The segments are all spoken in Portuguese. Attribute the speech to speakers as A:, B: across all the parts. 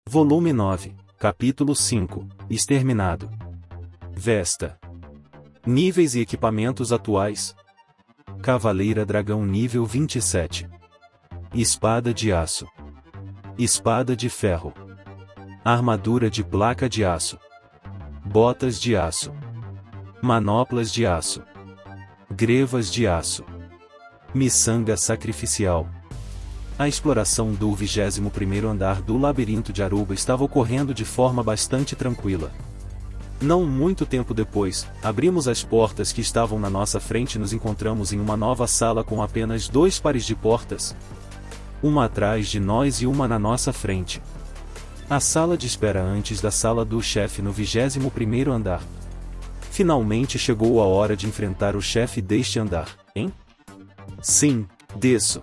A: Volume 9, Capítulo 5, Exterminado. Vesta. Níveis e equipamentos atuais. Cavaleira Dragão nível 27. Espada de aço. Espada de ferro. Armadura de placa de aço. Botas de aço. Manoplas de aço. Grevas de aço. Miçanga sacrificial. A exploração do 21º andar do labirinto de Aruba estava ocorrendo de forma bastante tranquila. Não muito tempo depois, abrimos as portas que estavam na nossa frente e nos encontramos em uma nova sala com apenas 2 pares de portas. Uma atrás de nós e uma na nossa frente. A sala de espera antes da sala do chefe no 21º andar. Finalmente chegou a hora de enfrentar o chefe deste andar, hein? Sim, desço.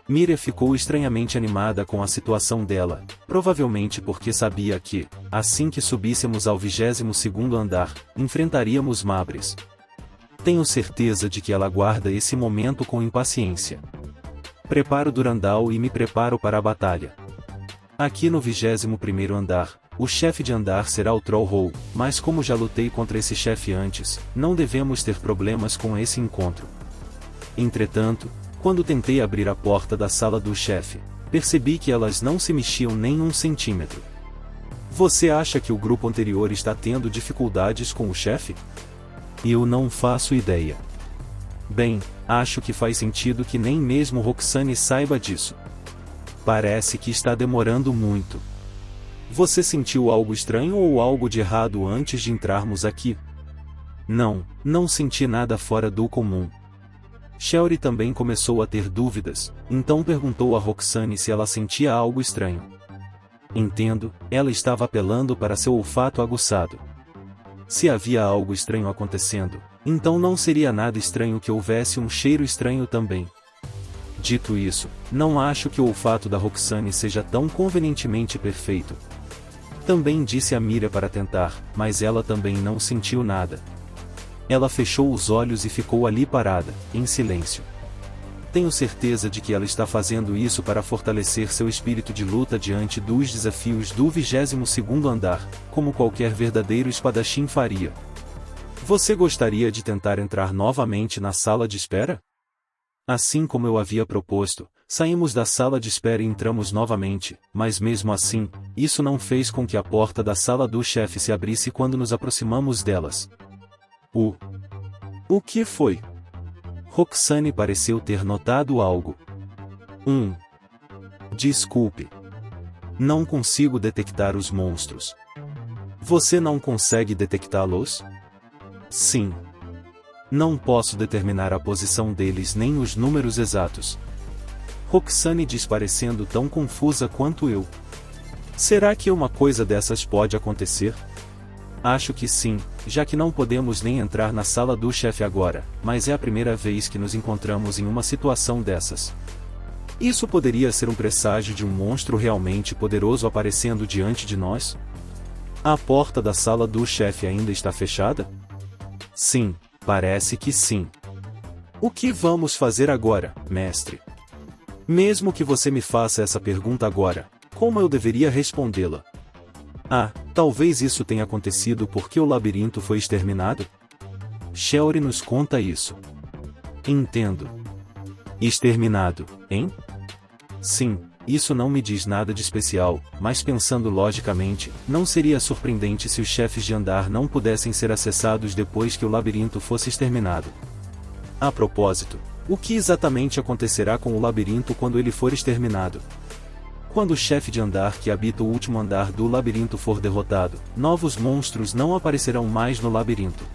A: Miriam ficou estranhamente animada com a situação dela, provavelmente porque sabia que, assim que subíssemos ao 22º andar, enfrentaríamos Mabres. Tenho certeza de que ela aguarda esse momento com impaciência. Preparo Durandal e me preparo para a batalha. Aqui no 21º andar, o chefe de andar será o Trollhole, mas como já lutei contra esse chefe antes, não devemos ter problemas com esse encontro. Entretanto, quando tentei abrir a porta da sala do chefe, percebi que elas não se mexiam nem 1 centímetro. Você acha que o grupo anterior está tendo dificuldades com o chefe? Eu não faço ideia. Bem, acho que faz sentido que nem mesmo Roxane saiba disso. Parece que está demorando muito. Você sentiu algo estranho ou algo de errado antes de entrarmos aqui? Não senti nada fora do comum. Shelly também começou a ter dúvidas, então perguntou a Roxane se ela sentia algo estranho. Entendo, ela estava apelando para seu olfato aguçado. Se havia algo estranho acontecendo, então não seria nada estranho que houvesse um cheiro estranho também. Dito isso, não acho que o olfato da Roxane seja tão convenientemente perfeito. Também disse a Miriam para tentar, mas ela também não sentiu nada. Ela fechou os olhos e ficou ali parada, em silêncio. Tenho certeza de que ela está fazendo isso para fortalecer seu espírito de luta diante dos desafios do 22º andar, como qualquer verdadeiro espadachim faria. Você gostaria de tentar entrar novamente na sala de espera? Assim como eu havia proposto, saímos da sala de espera e entramos novamente, mas mesmo assim, isso não fez com que a porta da sala do chefe se abrisse quando nos aproximamos delas. O que foi? Roxane pareceu ter notado algo. Desculpe. Não consigo detectar os monstros. Você não consegue detectá-los? Sim. Não posso determinar a posição deles nem os números exatos. Roxane diz parecendo tão confusa quanto eu. Será que uma coisa dessas pode acontecer? Acho que sim, já que não podemos nem entrar na sala do chefe agora, mas é a primeira vez que nos encontramos em uma situação dessas. Isso poderia ser um presságio de um monstro realmente poderoso aparecendo diante de nós? A porta da sala do chefe ainda está fechada? Sim, parece que sim. O que vamos fazer agora, mestre? Mesmo que você me faça essa pergunta agora, como eu deveria respondê-la? Talvez isso tenha acontecido porque o labirinto foi exterminado? Shelly nos conta isso. Entendo. Exterminado, hein? Sim, isso não me diz nada de especial, mas pensando logicamente, não seria surpreendente se os chefes de andar não pudessem ser acessados depois que o labirinto fosse exterminado. A propósito, o que exatamente acontecerá com o labirinto quando ele for exterminado? Quando o chefe de andar que habita o último andar do labirinto for derrotado, novos monstros não aparecerão mais no labirinto.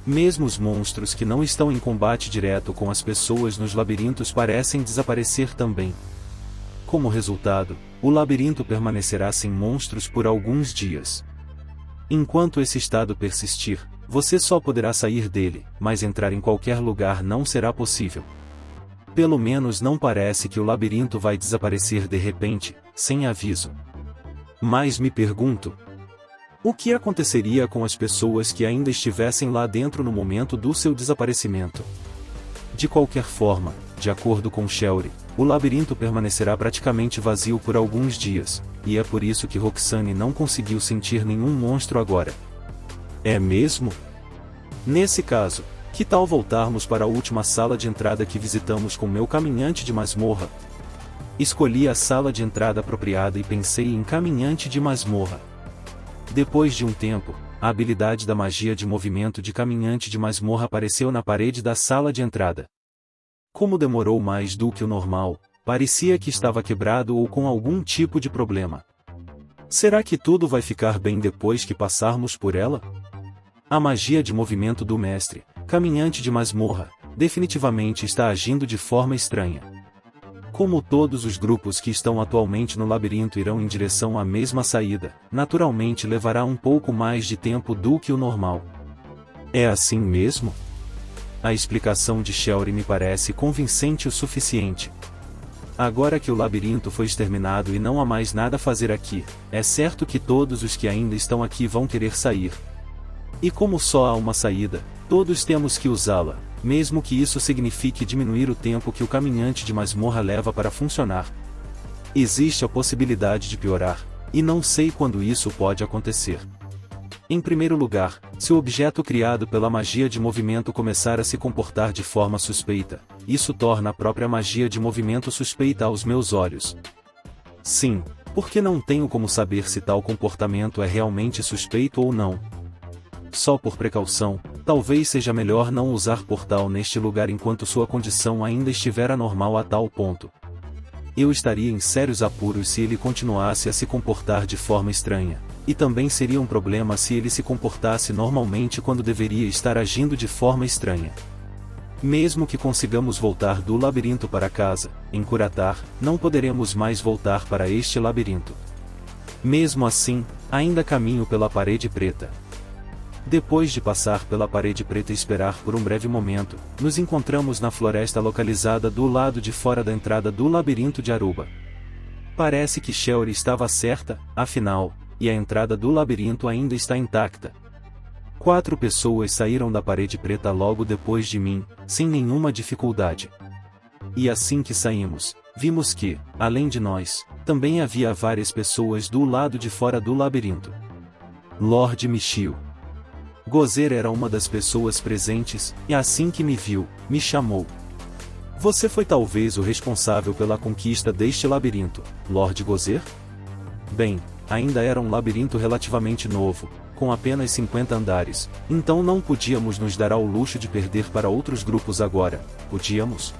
A: Mesmo os monstros que não estão em combate direto com as pessoas nos labirintos parecem desaparecer também. Como resultado, o labirinto permanecerá sem monstros por alguns dias. Enquanto esse estado persistir, você só poderá sair dele, mas entrar em qualquer lugar não será possível. Pelo menos não parece que o labirinto vai desaparecer de repente, sem aviso. Mas me pergunto: o que aconteceria com as pessoas que ainda estivessem lá dentro no momento do seu desaparecimento? De qualquer forma, de acordo com Shelly, o labirinto permanecerá praticamente vazio por alguns dias, e é por isso que Roxane não conseguiu sentir nenhum monstro agora. É mesmo? Nesse caso, que tal voltarmos para a última sala de entrada que visitamos com meu caminhante de masmorra? Escolhi a sala de entrada apropriada e pensei em caminhante de masmorra. Depois de um tempo, a habilidade da magia de movimento de caminhante de masmorra apareceu na parede da sala de entrada. Como demorou mais do que o normal, parecia que estava quebrado ou com algum tipo de problema. Será que tudo vai ficar bem depois que passarmos por ela? A magia de movimento do mestre, caminhante de masmorra, definitivamente está agindo de forma estranha. Como todos os grupos que estão atualmente no labirinto irão em direção à mesma saída, naturalmente levará um pouco mais de tempo do que o normal. É assim mesmo? A explicação de Shelry me parece convincente o suficiente. Agora que o labirinto foi exterminado e não há mais nada a fazer aqui, é certo que todos os que ainda estão aqui vão querer sair. E como só há uma saída, todos temos que usá-la, mesmo que isso signifique diminuir o tempo que o caminhante de masmorra leva para funcionar. Existe a possibilidade de piorar, e não sei quando isso pode acontecer. Em primeiro lugar, se o objeto criado pela magia de movimento começar a se comportar de forma suspeita, isso torna a própria magia de movimento suspeita aos meus olhos. Sim, porque não tenho como saber se tal comportamento é realmente suspeito ou não. Só por precaução, talvez seja melhor não usar portal neste lugar enquanto sua condição ainda estiver anormal a tal ponto. Eu estaria em sérios apuros se ele continuasse a se comportar de forma estranha, e também seria um problema se ele se comportasse normalmente quando deveria estar agindo de forma estranha. Mesmo que consigamos voltar do labirinto para casa, em Curatar, não poderemos mais voltar para este labirinto. Mesmo assim, ainda caminho pela parede preta. Depois de passar pela parede preta e esperar por um breve momento, nos encontramos na floresta localizada do lado de fora da entrada do labirinto de Aruba. Parece que Shelry estava certa, afinal, e a entrada do labirinto ainda está intacta. 4 pessoas saíram da parede preta logo depois de mim, sem nenhuma dificuldade. E assim que saímos, vimos que, além de nós, também havia várias pessoas do lado de fora do labirinto. Lord Michiel. Gozer era uma das pessoas presentes, e assim que me viu, me chamou. Você foi talvez o responsável pela conquista deste labirinto, Lord Gozer? Bem, ainda era um labirinto relativamente novo, com apenas 50 andares, então não podíamos nos dar ao luxo de perder para outros grupos agora, podíamos?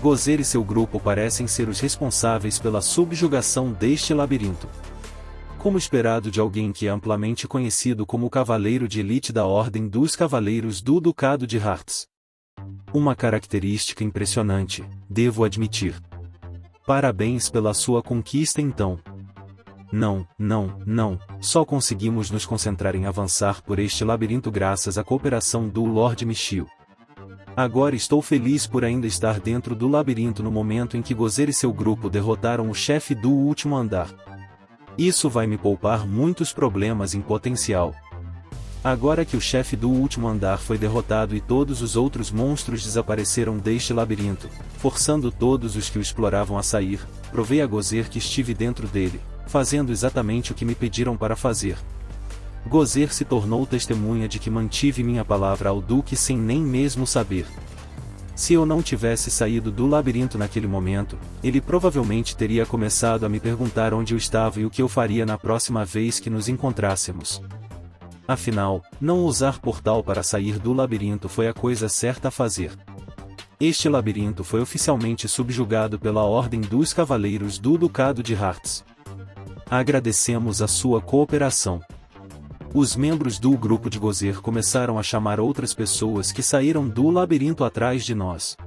A: Gozer e seu grupo parecem ser os responsáveis pela subjugação deste labirinto. Como esperado de alguém que é amplamente conhecido como o Cavaleiro de Elite da Ordem dos Cavaleiros do Ducado de Hearts. Uma característica impressionante, devo admitir. Parabéns pela sua conquista então. Não, só conseguimos nos concentrar em avançar por este labirinto graças à cooperação do Lord Michiel. Agora estou feliz por ainda estar dentro do labirinto no momento em que Gozer e seu grupo derrotaram o chefe do último andar. Isso vai me poupar muitos problemas em potencial. Agora que o chefe do último andar foi derrotado e todos os outros monstros desapareceram deste labirinto, forçando todos os que o exploravam a sair, provei a Gozer que estive dentro dele, fazendo exatamente o que me pediram para fazer. Gozer se tornou testemunha de que mantive minha palavra ao Duque sem nem mesmo saber. Se eu não tivesse saído do labirinto naquele momento, ele provavelmente teria começado a me perguntar onde eu estava e o que eu faria na próxima vez que nos encontrássemos. Afinal, não usar portal para sair do labirinto foi a coisa certa a fazer. Este labirinto foi oficialmente subjugado pela Ordem dos Cavaleiros do Ducado de Hearts. Agradecemos a sua cooperação. Os membros do grupo de Gozer começaram a chamar outras pessoas que saíram do labirinto atrás de nós.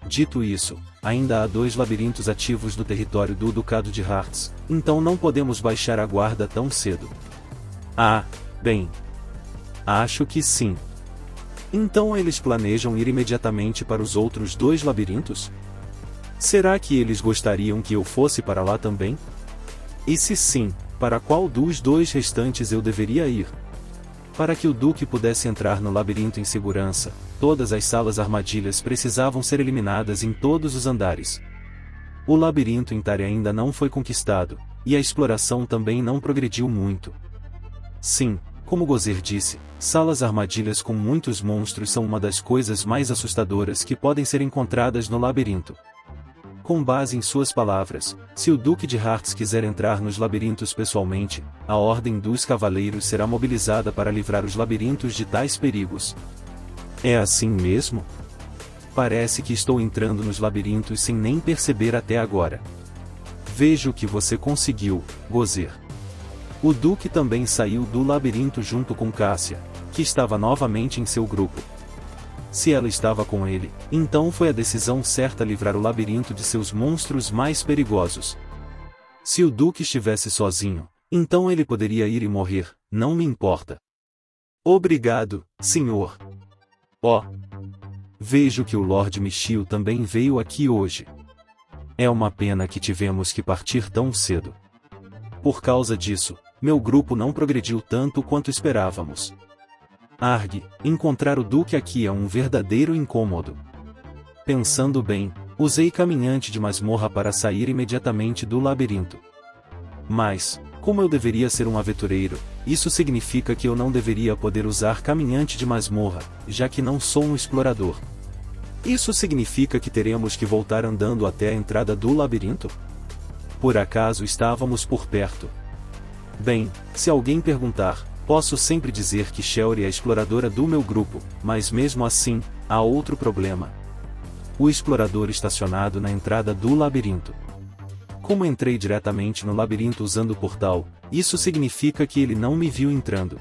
A: Dito isso, ainda há 2 labirintos ativos no território do Ducado de Hearts, então não podemos baixar a guarda tão cedo. Ah, bem. Acho que sim. Então eles planejam ir imediatamente para os outros 2 labirintos? Será que eles gostariam que eu fosse para lá também? E se sim, para qual dos 2 restantes eu deveria ir? Para que o Duque pudesse entrar no labirinto em segurança, todas as salas armadilhas precisavam ser eliminadas em todos os andares. O labirinto em Tare ainda não foi conquistado, e a exploração também não progrediu muito. Sim, como Gozer disse, salas armadilhas com muitos monstros são uma das coisas mais assustadoras que podem ser encontradas no labirinto. Com base em suas palavras, se o Duque de Hearts quiser entrar nos labirintos pessoalmente, a Ordem dos Cavaleiros será mobilizada para livrar os labirintos de tais perigos. É assim mesmo? Parece que estou entrando nos labirintos sem nem perceber até agora. Vejo que você conseguiu, Gozer. O Duque também saiu do labirinto junto com Cássia, que estava novamente em seu grupo. Se ela estava com ele, então foi a decisão certa livrar o labirinto de seus monstros mais perigosos. Se o Duque estivesse sozinho, então ele poderia ir e morrer, não me importa. Obrigado, senhor. Oh! Vejo que o Lord Michiel também veio aqui hoje. É uma pena que tivemos que partir tão cedo. Por causa disso, meu grupo não progrediu tanto quanto esperávamos. Arg, encontrar o Duque aqui é um verdadeiro incômodo. Pensando bem, usei caminhante de masmorra para sair imediatamente do labirinto. Mas, como eu deveria ser um aventureiro, isso significa que eu não deveria poder usar caminhante de masmorra, já que não sou um explorador. Isso significa que teremos que voltar andando até a entrada do labirinto? Por acaso estávamos por perto? Bem, se alguém perguntar, posso sempre dizer que Shelly é a exploradora do meu grupo, mas mesmo assim, há outro problema. O explorador estacionado na entrada do labirinto. Como entrei diretamente no labirinto usando o portal, isso significa que ele não me viu entrando.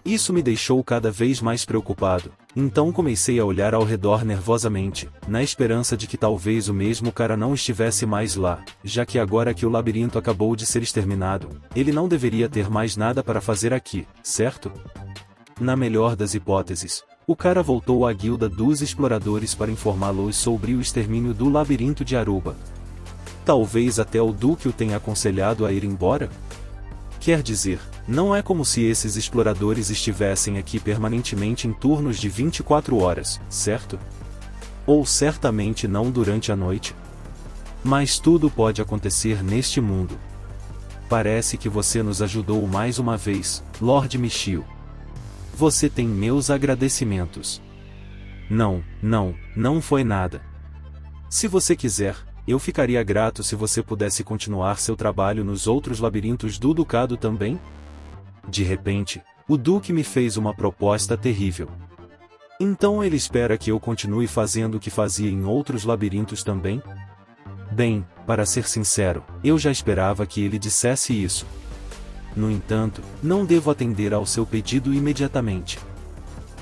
A: Isso me deixou cada vez mais preocupado, então comecei a olhar ao redor nervosamente, na esperança de que talvez o mesmo cara não estivesse mais lá, já que agora que o labirinto acabou de ser exterminado, ele não deveria ter mais nada para fazer aqui, certo? Na melhor das hipóteses, o cara voltou à guilda dos exploradores para informá-los sobre o extermínio do labirinto de Aruba. Talvez até o Duque o tenha aconselhado a ir embora? Quer dizer, não é como se esses exploradores estivessem aqui permanentemente em turnos de 24 horas, certo? Ou certamente não durante a noite? Mas tudo pode acontecer neste mundo. Parece que você nos ajudou mais uma vez, Lord Michiel. Você tem meus agradecimentos. Não foi nada. Se você quiser, eu ficaria grato se você pudesse continuar seu trabalho nos outros labirintos do Ducado também. De repente, o Duque me fez uma proposta terrível. Então ele espera que eu continue fazendo o que fazia em outros labirintos também? Bem, para ser sincero, eu já esperava que ele dissesse isso. No entanto, não devo atender ao seu pedido imediatamente.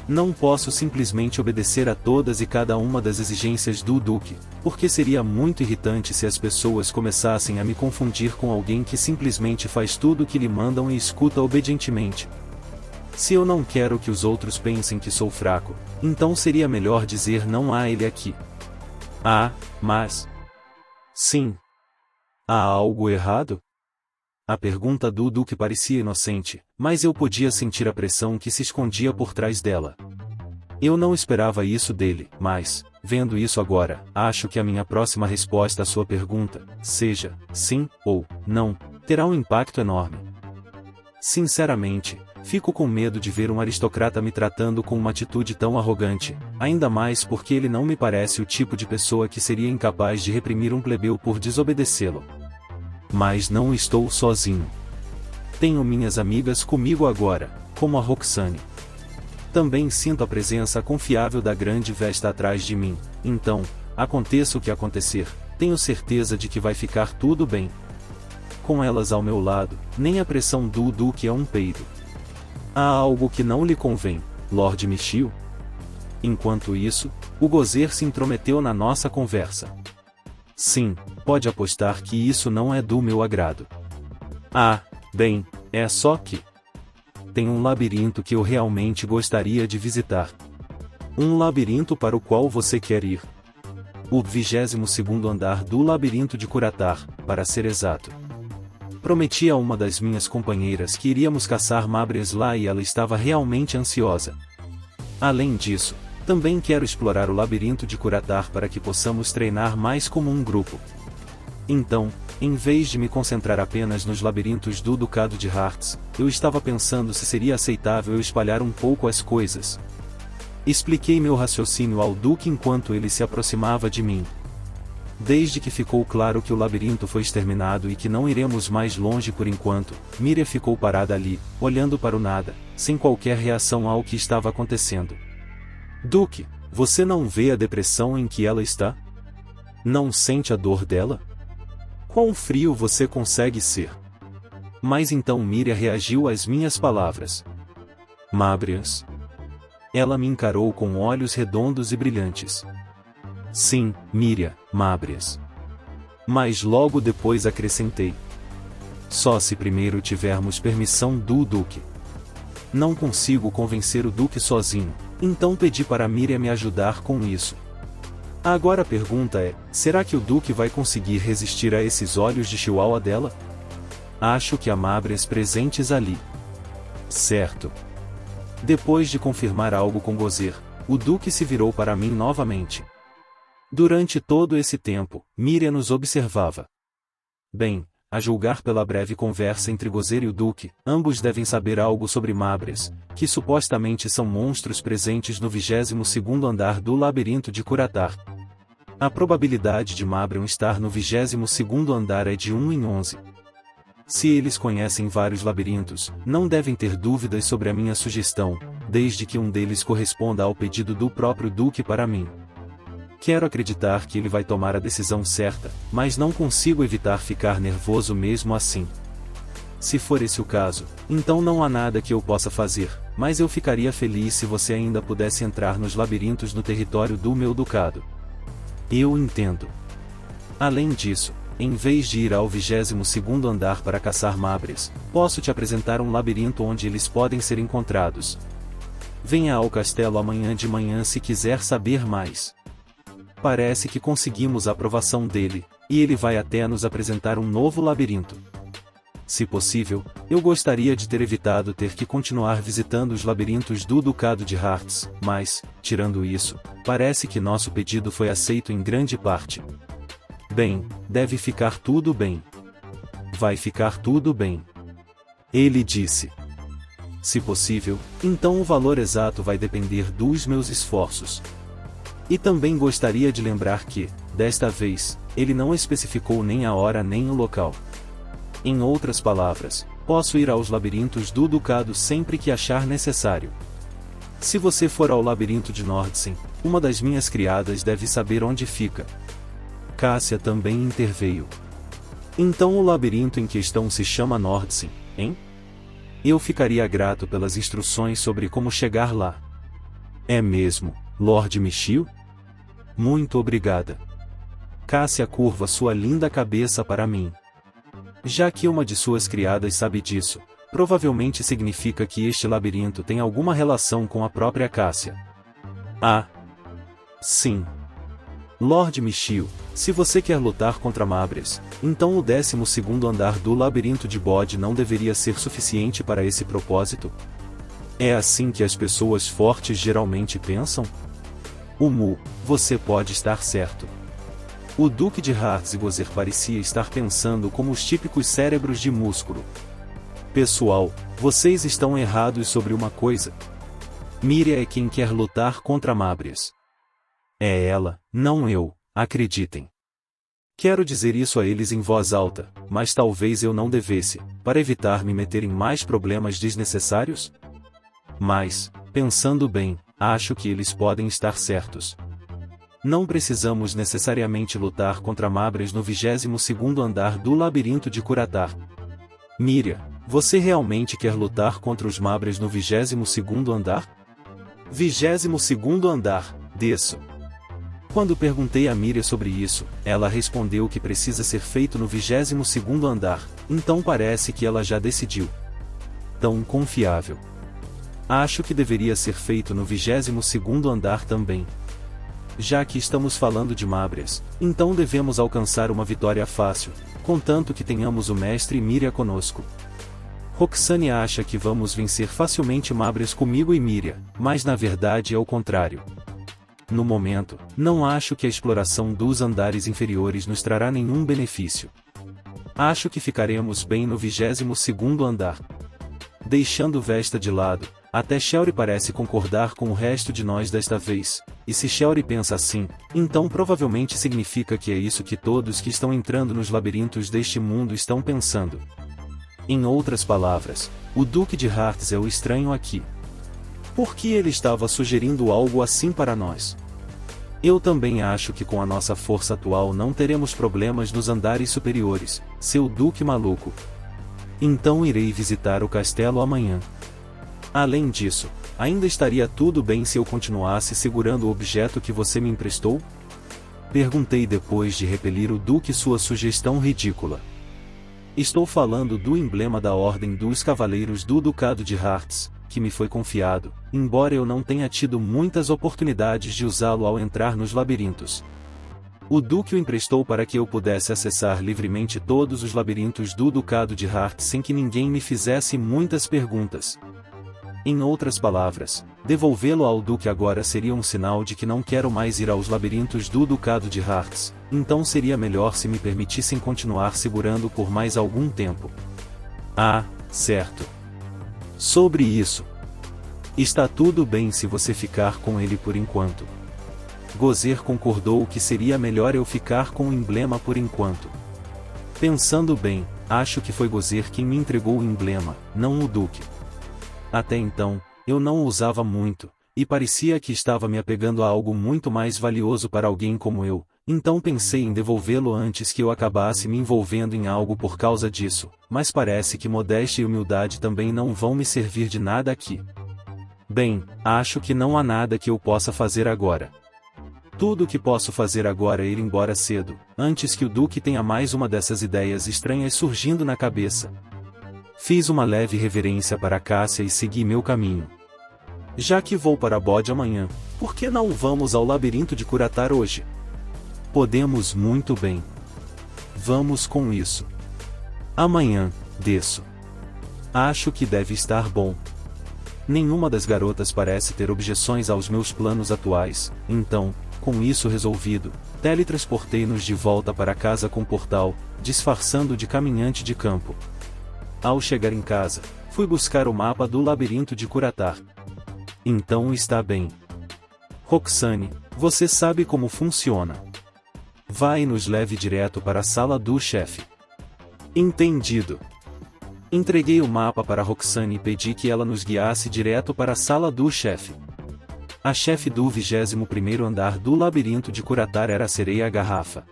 A: Não posso simplesmente obedecer a todas e cada uma das exigências do Duque, porque seria muito irritante se as pessoas começassem a me confundir com alguém que simplesmente faz tudo o que lhe mandam e escuta obedientemente. Se eu não quero que os outros pensem que sou fraco, então seria melhor dizer não a ele aqui. Ah, mas... Sim. Há algo errado? A pergunta do Duque parecia inocente, mas eu podia sentir a pressão que se escondia por trás dela. Eu não esperava isso dele, mas, vendo isso agora, acho que a minha próxima resposta à sua pergunta, seja sim ou não, terá um impacto enorme. Sinceramente, fico com medo de ver um aristocrata me tratando com uma atitude tão arrogante, ainda mais porque ele não me parece o tipo de pessoa que seria incapaz de reprimir um plebeu por desobedecê-lo. Mas não estou sozinho. Tenho minhas amigas comigo agora, como a Roxane. Também sinto a presença confiável da grande Vesta atrás de mim, então, aconteça o que acontecer, tenho certeza de que vai ficar tudo bem. Com elas ao meu lado, nem a pressão do Duque é um peido. Há algo que não lhe convém, Lord Michiel? Enquanto isso, o Gozer se intrometeu na nossa conversa. Sim, pode apostar que isso não é do meu agrado. Ah, bem, é só que... tem um labirinto que eu realmente gostaria de visitar. Um labirinto para o qual você quer ir. O 22º andar do labirinto de Curatar, para ser exato. Prometi a uma das minhas companheiras que iríamos caçar mabres lá e ela estava realmente ansiosa. Além disso, também quero explorar o labirinto de Curatar para que possamos treinar mais como um grupo. Então, em vez de me concentrar apenas nos labirintos do Ducado de Hartz, eu estava pensando se seria aceitável eu espalhar um pouco as coisas. Expliquei meu raciocínio ao Duque enquanto ele se aproximava de mim. Desde que ficou claro que o labirinto foi exterminado e que não iremos mais longe por enquanto, Míria ficou parada ali, olhando para o nada, sem qualquer reação ao que estava acontecendo. Duque, você não vê a depressão em que ela está? Não sente a dor dela? Quão frio você consegue ser? Mas então Míria reagiu às minhas palavras. Mábrias? Ela me encarou com olhos redondos e brilhantes. Sim, Míria, Mábrias. Mas logo depois acrescentei. Só se primeiro tivermos permissão do Duque. Não consigo convencer o Duque sozinho, então pedi para Míria me ajudar com isso. Agora a pergunta é, será que o Duque vai conseguir resistir a esses olhos de chihuahua dela? Acho que há Mábrias presentes ali. Certo. Depois de confirmar algo com Gozer, o Duque se virou para mim novamente. Durante todo esse tempo, Míria nos observava. Bem, a julgar pela breve conversa entre Gozer e o Duque, ambos devem saber algo sobre Mábrias, que supostamente são monstros presentes no 22º andar do labirinto de Curatar. A probabilidade de Mábrion estar no 22º andar é de 1 em 11. Se eles conhecem vários labirintos, não devem ter dúvidas sobre a minha sugestão, desde que um deles corresponda ao pedido do próprio Duque para mim. Quero acreditar que ele vai tomar a decisão certa, mas não consigo evitar ficar nervoso mesmo assim. Se for esse o caso, então não há nada que eu possa fazer, mas eu ficaria feliz se você ainda pudesse entrar nos labirintos no território do meu ducado. Eu entendo. Além disso, em vez de ir ao 22º andar para caçar Mábrias, posso te apresentar um labirinto onde eles podem ser encontrados. Venha ao castelo amanhã de manhã se quiser saber mais. Parece que conseguimos a aprovação dele, e ele vai até nos apresentar um novo labirinto. Se possível, eu gostaria de ter evitado ter que continuar visitando os labirintos do Ducado de Hartz, mas, tirando isso, parece que nosso pedido foi aceito em grande parte. Bem, deve ficar tudo bem. Vai ficar tudo bem. Ele disse. Se possível, então o valor exato vai depender dos meus esforços. E também gostaria de lembrar que, desta vez, ele não especificou nem a hora nem o local. Em outras palavras, posso ir aos labirintos do Ducado sempre que achar necessário. Se você for ao labirinto de Nordsen, uma das minhas criadas deve saber onde fica. Cássia também interveio. Então o labirinto em questão se chama Nordsen, hein? Eu ficaria grato pelas instruções sobre como chegar lá. É mesmo, Lord Michiel? Muito obrigada. Cássia curva sua linda cabeça para mim. Já que uma de suas criadas sabe disso, provavelmente significa que este labirinto tem alguma relação com a própria Cássia. Ah! Sim. Lord Michiel, se você quer lutar contra Mábrias, então o 12º andar do labirinto de Bode não deveria ser suficiente para esse propósito? É assim que as pessoas fortes geralmente pensam? Você pode estar certo. O Duque de Hartz e Gozer parecia estar pensando como os típicos cérebros de músculo. Pessoal, vocês estão errados sobre uma coisa. Míria é quem quer lutar contra Mábrias. É ela, não eu, acreditem. Quero dizer isso a eles em voz alta, mas talvez eu não devesse, para evitar me meter em mais problemas desnecessários? Mas, pensando bem, acho que eles podem estar certos. Não precisamos necessariamente lutar contra Mábrias no 22º andar do labirinto de Curatar. Míria, você realmente quer lutar contra os Mábrias no 22º andar? 22º andar, desço. Quando perguntei a Míria sobre isso, ela respondeu que precisa ser feito no 22º andar, então parece que ela já decidiu. Tão confiável. Acho que deveria ser feito no 22º andar também. Já que estamos falando de Mábrias, então devemos alcançar uma vitória fácil, contanto que tenhamos o mestre Míria conosco. Roxane acha que vamos vencer facilmente Mábrias comigo e Míria, mas na verdade é o contrário. no momento, não acho que a exploração dos andares inferiores nos trará nenhum benefício. Acho que ficaremos bem no 22º andar. Deixando Vesta de lado, até Shelly parece concordar com o resto de nós desta vez, e se Shelly pensa assim, então provavelmente significa que é isso que todos que estão entrando nos labirintos deste mundo estão pensando. Em outras palavras, o Duque de Hearts é o estranho aqui. Por que ele estava sugerindo algo assim para nós? Eu também acho que com a nossa força atual não teremos problemas nos andares superiores, seu Duque maluco. Então irei visitar o castelo amanhã. Além disso, ainda estaria tudo bem se eu continuasse segurando o objeto que você me emprestou? Perguntei depois de repelir o Duque sua sugestão ridícula. Estou falando do emblema da Ordem dos Cavaleiros do Ducado de Hearts, que me foi confiado, embora eu não tenha tido muitas oportunidades de usá-lo ao entrar nos labirintos. O Duque o emprestou para que eu pudesse acessar livremente todos os labirintos do Ducado de Hearts sem que ninguém me fizesse muitas perguntas. Em outras palavras, devolvê-lo ao Duque agora seria um sinal de que não quero mais ir aos labirintos do Ducado de Hearts, então seria melhor se me permitissem continuar segurando por mais algum tempo. Ah, certo. Sobre isso. Está tudo bem se você ficar com ele por enquanto. Gozer concordou que seria melhor eu ficar com o emblema por enquanto. Pensando bem, acho que foi Gozer quem me entregou o emblema, não o Duque. Até então, eu não o usava muito, e parecia que estava me apegando a algo muito mais valioso para alguém como eu, então pensei em devolvê-lo antes que eu acabasse me envolvendo em algo por causa disso, mas parece que modéstia e humildade também não vão me servir de nada aqui. Bem, acho que não há nada que eu possa fazer agora. Tudo o que posso fazer agora é ir embora cedo, antes que o Duque tenha mais uma dessas ideias estranhas surgindo na cabeça. Fiz uma leve reverência para Cássia e segui meu caminho. Já que vou para Bode amanhã, por que não vamos ao labirinto de Curatar hoje? Podemos muito bem. Vamos com isso. Amanhã, desço. Acho que deve estar bom. Nenhuma das garotas parece ter objeções aos meus planos atuais, então, com isso resolvido, teletransportei-nos de volta para casa com portal, disfarçando de caminhante de campo. Ao chegar em casa, fui buscar o mapa do labirinto de Curatar. Então está bem. Roxane, você sabe como funciona. Vai e nos leve direto para a sala do chefe. Entendido. Entreguei o mapa para Roxane e pedi que ela nos guiasse direto para a sala do chefe. A chefe do 21º andar do labirinto de Curatar era a Sereia Garrafa.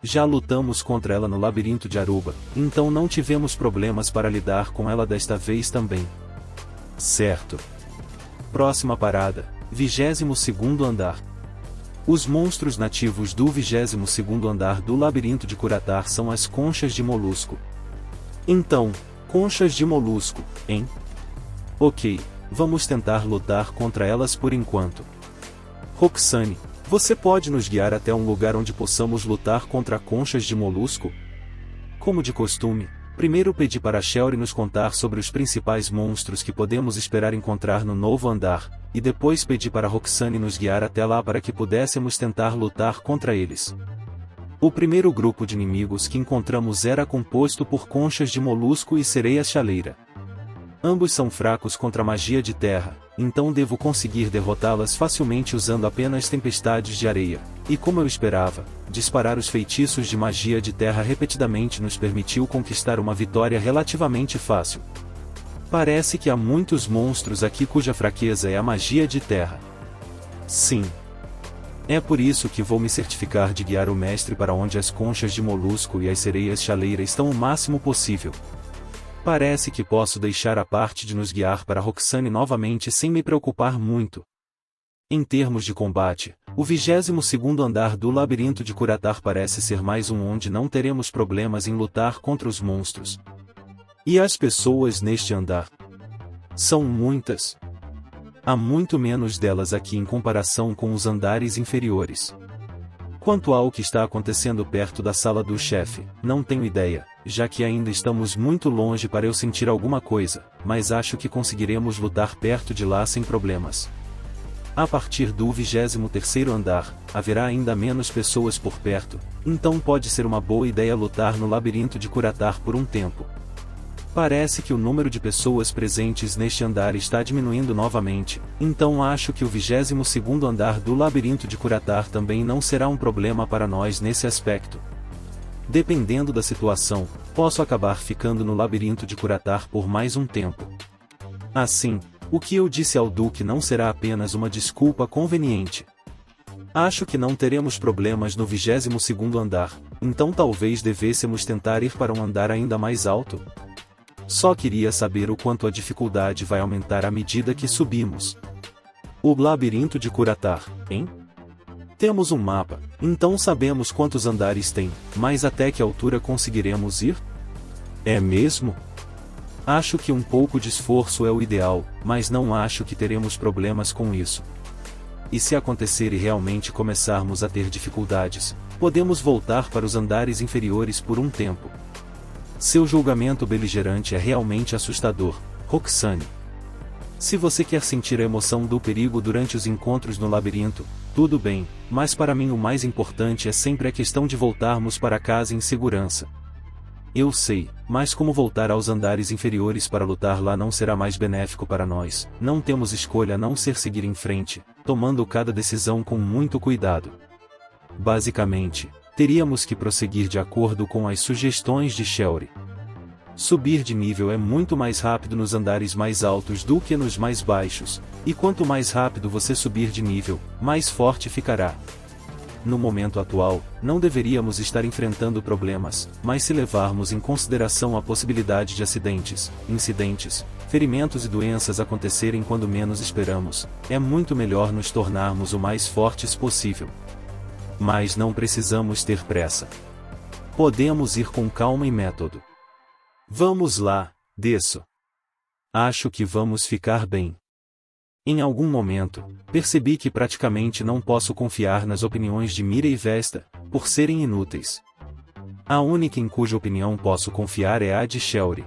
A: Já lutamos contra ela no labirinto de Aruba, então não tivemos problemas para lidar com ela desta vez também. Certo. Próxima parada, 22º andar. Os monstros nativos do 22º andar do labirinto de Curatar são as conchas de molusco. Então, conchas de molusco, hein? Ok, vamos tentar lutar contra elas por enquanto. Roxane, você pode nos guiar até um lugar onde possamos lutar contra conchas de molusco? Como de costume, primeiro pedi para Shelly nos contar sobre os principais monstros que podemos esperar encontrar no novo andar, e depois pedi para Roxane nos guiar até lá para que pudéssemos tentar lutar contra eles. O primeiro grupo de inimigos que encontramos era composto por conchas de molusco e sereia-chaleira. Ambos são fracos contra a magia de terra, então devo conseguir derrotá-las facilmente usando apenas tempestades de areia, e como eu esperava, disparar os feitiços de magia de terra repetidamente nos permitiu conquistar uma vitória relativamente fácil. Parece que há muitos monstros aqui cuja fraqueza é a magia de terra. Sim. É por isso que vou me certificar de guiar o mestre para onde as conchas de molusco e as sereias-chaleira estão o máximo possível. Parece que posso deixar a parte de nos guiar para Roxane novamente sem me preocupar muito. Em termos de combate, o 22º andar do labirinto de Curatar parece ser mais um onde não teremos problemas em lutar contra os monstros. E as pessoas neste andar? São muitas. Há muito menos delas aqui em comparação com os andares inferiores. Quanto ao que está acontecendo perto da sala do chefe, não tenho ideia, já que ainda estamos muito longe para eu sentir alguma coisa, mas acho que conseguiremos lutar perto de lá sem problemas. A partir do 23º andar, haverá ainda menos pessoas por perto, então pode ser uma boa ideia lutar no labirinto de Curatar por um tempo. Parece que o número de pessoas presentes neste andar está diminuindo novamente, então acho que o 22º andar do labirinto de Curatar também não será um problema para nós nesse aspecto. Dependendo da situação, posso acabar ficando no labirinto de Curatar por mais um tempo. Assim, o que eu disse ao Duque não será apenas uma desculpa conveniente. Acho que não teremos problemas no 22º andar, então talvez devêssemos tentar ir para um andar ainda mais alto. Só queria saber o quanto a dificuldade vai aumentar à medida que subimos. O labirinto de Curatar, hein? Temos um mapa, então sabemos quantos andares tem, mas até que altura conseguiremos ir? É mesmo? Acho que um pouco de esforço é o ideal, mas não acho que teremos problemas com isso. E se acontecer e realmente começarmos a ter dificuldades, podemos voltar para os andares inferiores por um tempo. Seu julgamento beligerante é realmente assustador, Roxane. Se você quer sentir a emoção do perigo durante os encontros no labirinto, tudo bem, mas para mim o mais importante é sempre a questão de voltarmos para casa em segurança. Eu sei, mas como voltar aos andares inferiores para lutar lá não será mais benéfico para nós, não temos escolha a não ser seguir em frente, tomando cada decisão com muito cuidado. Basicamente, teríamos que prosseguir de acordo com as sugestões de Shelry. Subir de nível é muito mais rápido nos andares mais altos do que nos mais baixos, e quanto mais rápido você subir de nível, mais forte ficará. No momento atual, não deveríamos estar enfrentando problemas, mas se levarmos em consideração a possibilidade de acidentes, incidentes, ferimentos e doenças acontecerem quando menos esperamos, é muito melhor nos tornarmos o mais fortes possível. Mas não precisamos ter pressa. Podemos ir com calma e método. Vamos lá, desço. Acho que vamos ficar bem. Em algum momento, percebi que praticamente não posso confiar nas opiniões de Mira e Vesta, por serem inúteis. A única em cuja opinião posso confiar é a de Shelry.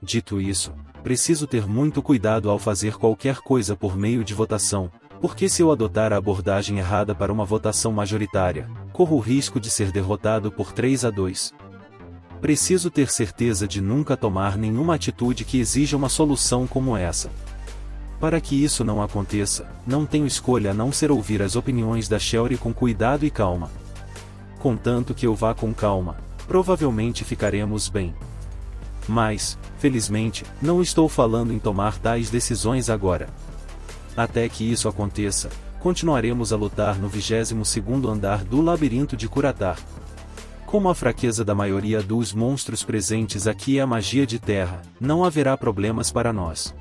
A: Dito isso, preciso ter muito cuidado ao fazer qualquer coisa por meio de votação, porque se eu adotar a abordagem errada para uma votação majoritária, corro o risco de ser derrotado por 3-2. Preciso ter certeza de nunca tomar nenhuma atitude que exija uma solução como essa. Para que isso não aconteça, não tenho escolha a não ser ouvir as opiniões da Shelry com cuidado e calma. Contanto que eu vá com calma, provavelmente ficaremos bem. Mas, felizmente, não estou falando em tomar tais decisões agora. Até que isso aconteça, continuaremos a lutar no 22º andar do labirinto de Curatar. Como a fraqueza da maioria dos monstros presentes aqui é a magia de terra, não haverá problemas para nós.